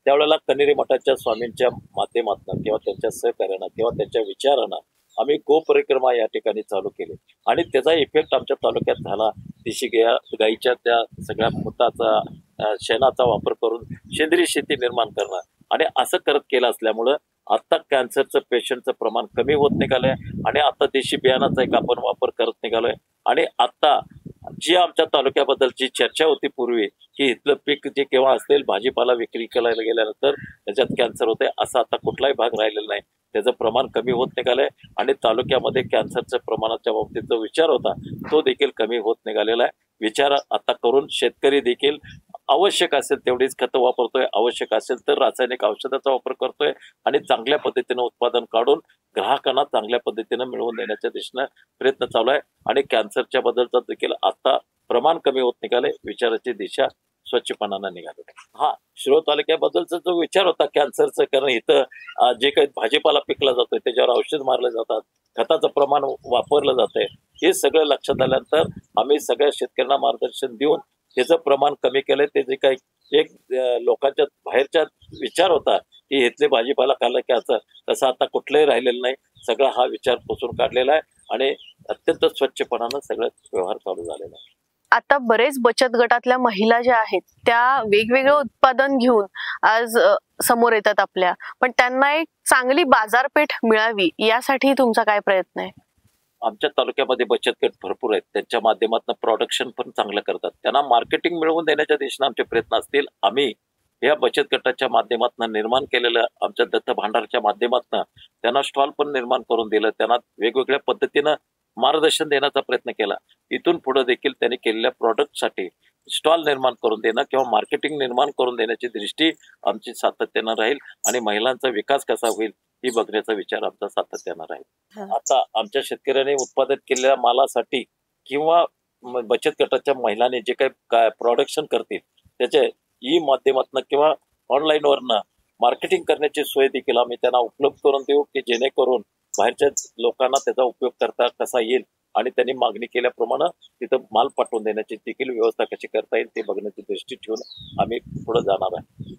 त्यावेळेला कनेरी मठाच्या स्वामींच्या माध्यमातून किंवा त्यांच्या सहकार्यानं किंवा त्यांच्या विचारानं आम्ही गोपरिक्रमा या ठिकाणी चालू केली आणि त्याचा इफेक्ट आमच्या तालुक्यात झाला. देशी गाईच्या त्या सगळ्या मुताचा शेणाचा वापर करून सेंद्रिय शेती निर्माण करणं आणि असं करत केलं असल्यामुळं आता कॅन्सरचं पेशंटचं प्रमाण कमी होत निघालंय आणि आता देशी बियाणाचा एक आपण वापर करत निघालोय. आणि आता जी आमच्या तालुक्याबद्दलची चर्चा होती पूर्वी की इथलं पीक जे केव्हा असेल भाजीपाला विक्री करायला गेल्यानंतर त्याच्यात कॅन्सर होते, असा आता कुठलाही भाग राहिलेला नाही. त्याचं प्रमाण कमी होत निघालंय आणि तालुक्यामध्ये कॅन्सरच्या प्रमाणाच्या बाबतीत जो विचार होता तो देखील कमी होत निघालेला आहे. विचार आता करून शेतकरी देखील आवश्यक असेल तेवढीच खतं वापरतोय, आवश्यक असेल तर रासायनिक औषधाचा वापर करतोय आणि चांगल्या पद्धतीनं उत्पादन काढून ग्राहकांना चांगल्या पद्धतीनं मिळवून देण्याच्या दिशेनं प्रयत्न चालू आहे आणि कॅन्सरच्या बद्दलचा देखील आता प्रमाण कमी होत निघाले. विचाराची दिशा स्वच्छपणानं निघाली. शिरोळ तालुक्याबद्दलचा जो विचार होता कॅन्सरचं, कारण इथं जे काही भाजीपाला पिकला जातोय त्याच्यावर औषध मारले जातात, खताचं प्रमाण वापरलं जातंय, हे सगळं लक्षात आल्यानंतर आम्ही सगळ्या शेतकऱ्यांना मार्गदर्शन देऊन त्याचं प्रमाण कमी केलंय. ते जे काही एक लोकांच्या बाहेरच्या विचार होता की इथले भाजीपाला खाल्ला की असं, तसं आता कुठलंही राहिलेलं नाही. सगळा हा विचार पुसून काढलेला आहे आणि अत्यंत स्वच्छपणानं सगळं व्यवहार चालू झालेला आहे. आता बरेच बचत गटातल्या महिला ज्या आहेत त्या वेगवेगळं उत्पादन घेऊन आज समोर येतात आपल्या, पण त्यांना एक चांगली बाजारपेठ मिळावी यासाठी तुमचा काय प्रयत्न आहे? आमच्या तालुक्यामध्ये बचत गट भरपूर आहेत, त्यांच्या माध्यमातून प्रोडक्शन पण चांगलं करतात. त्यांना मार्केटिंग मिळवून देण्याच्या दिशेने आमचे प्रयत्न असतील. आम्ही या बचत गटाच्या माध्यमातून निर्माण केलेलं आमच्या दत्त भांडारच्या माध्यमातून त्यांना स्टॉल पण निर्माण करून दिलं, त्यांना वेगवेगळ्या पद्धतीनं मार्गदर्शन देण्याचा प्रयत्न केला. इथून पुढे देखील त्यांनी केलेल्या प्रॉडक्टसाठी स्टॉल निर्माण करून देणं किंवा मार्केटिंग निर्माण करून देण्याची दृष्टी आमची सातत्यानं राहील आणि महिलांचा विकास कसा होईल ही बघण्याचा विचार आमचा सातत्यानं राहील. हा. आता आमच्या शेतकऱ्यांनी उत्पादित केलेल्या मालासाठी किंवा बचत गटाच्या महिलांनी जे काही प्रोडक्शन करतील त्याचे ई माध्यमातून किंवा ऑनलाईन वरनं मार्केटिंग करण्याची सोय देखील आम्ही त्यांना उपलब्ध करून देऊ, की जेणेकरून बाहेरच्या लोकांना त्याचा उपयोग करता कसा येईल आणि त्यांनी मागणी केल्याप्रमाणे तिथं माल पाठवून देण्याची देखील व्यवस्था कशी करता येईल ते बघण्याची दृष्टी ठेवून आम्ही पुढे जाणार आहे.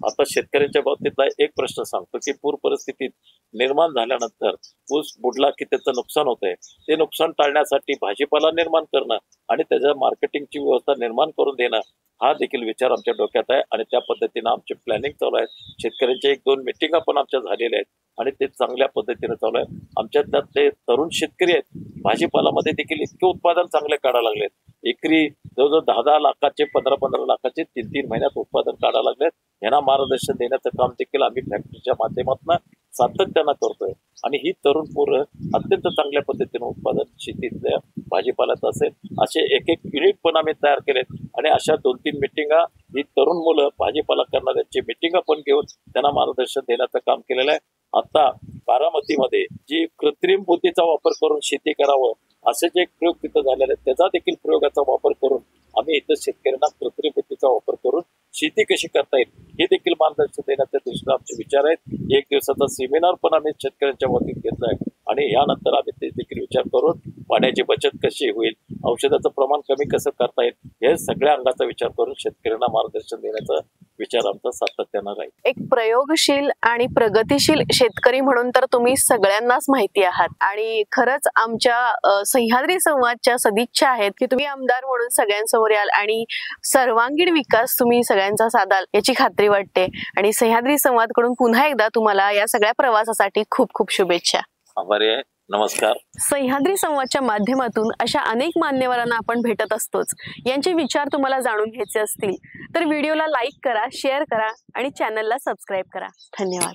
आता शेतकऱ्यांच्या बाबतीतला एक प्रश्न सांगतो की पूर परिस्थितीत निर्माण झाल्यानंतर ऊस बुडला की त्याचं नुकसान होतंय. ते नुकसान टाळण्यासाठी भाजीपाला निर्माण करणं आणि त्याच्या मार्केटिंगची व्यवस्था निर्माण करून देणं हा देखील विचार आमच्या डोक्यात आहे आणि त्या पद्धतीनं आमचे प्लॅनिंग चालू आहे. शेतकऱ्यांच्या 1-2 मिटिंगा पण आमच्या झालेल्या आहेत आणि ते चांगल्या पद्धतीने चालू आहे. आमच्यात त्यात ते तरुण शेतकरी आहेत, भाजीपालामध्ये देखील इतके उत्पादन चांगले काढायला लागलेत. एकरी जवळजवळ 10-10 लाखाचे 15-15 लाखाचे 3-3 महिन्यात उत्पादन काढायला लागलेत. यांना मार्गदर्शन देण्याचं काम देखील आम्ही फॅक्टरीच्या माध्यमातून सातत्यानं करतोय आणि ही तरुण पोरं अत्यंत चांगल्या पद्धतीने उत्पादन शेतीतल्या भाजीपाल्यात असेल असे एक युनिट पण आम्ही तयार केलेत आणि अशा 2-3 मिटिंगा ही तरुण मुलं भाजीपाला करणाऱ्यांची मिटिंगा पण घेऊन त्यांना मार्गदर्शन देण्याचं काम केलेलं आहे. आता बारामतीमध्ये जी कृत्रिम बुद्धीचा वापर करून शेती करावं असे जे प्रयोग तिथं झालेले आहेत त्याचा देखील प्रयोगाचा वापर करून आम्ही इथं शेतकऱ्यांना कृत्रिम बुद्धीचा वापर करून शेती कशी करता येईल हे देखील मार्गदर्शन देण्याच्या दृष्टीने आमचे विचार आहेत. 1 दिवसाचा सेमिनार पण आम्ही शेतकऱ्यांच्या वतीने घेतलाय आणि यानंतर आम्ही ते देखील विचार करून पाण्याची बचत कशी होईल, औषधाचं प्रमाण कमी कसं करता येईल हे सगळ्या अंगाचा विचार करून शेतकऱ्यांना मार्गदर्शन देण्याचा विचार आमचा सातत्यानं राहील. एक प्रयोगशील आणि प्रगतिशील शेतकरी म्हणून तर तुम्ही सगळ्यांनाच माहिती आहात आणि खरंच आमच्या सह्याद्री संवादच्या सदिच्छा आहेत की तुम्ही आमदार म्हणून सगळ्यांसमोर याल आणि सर्वांगीण विकास तुम्ही सगळ्यांचा साधाल याची खात्री वाटते. आणि सह्याद्री संवादकडून पुन्हा एकदा तुम्हाला या सगळ्या प्रवासासाठी खूप खूप शुभेच्छा. आभारी आहे. नमस्कार. सह्याद्री संवादच्या माध्यमातून अशा अनेक मान्यवरांना आपण भेटत असतोच. यांचे विचार तुम्हाला जाणून घ्यायचे असतील तर व्हिडिओला लाईक करा, शेअर करा आणि चॅनलला सबस्क्राईब करा. धन्यवाद.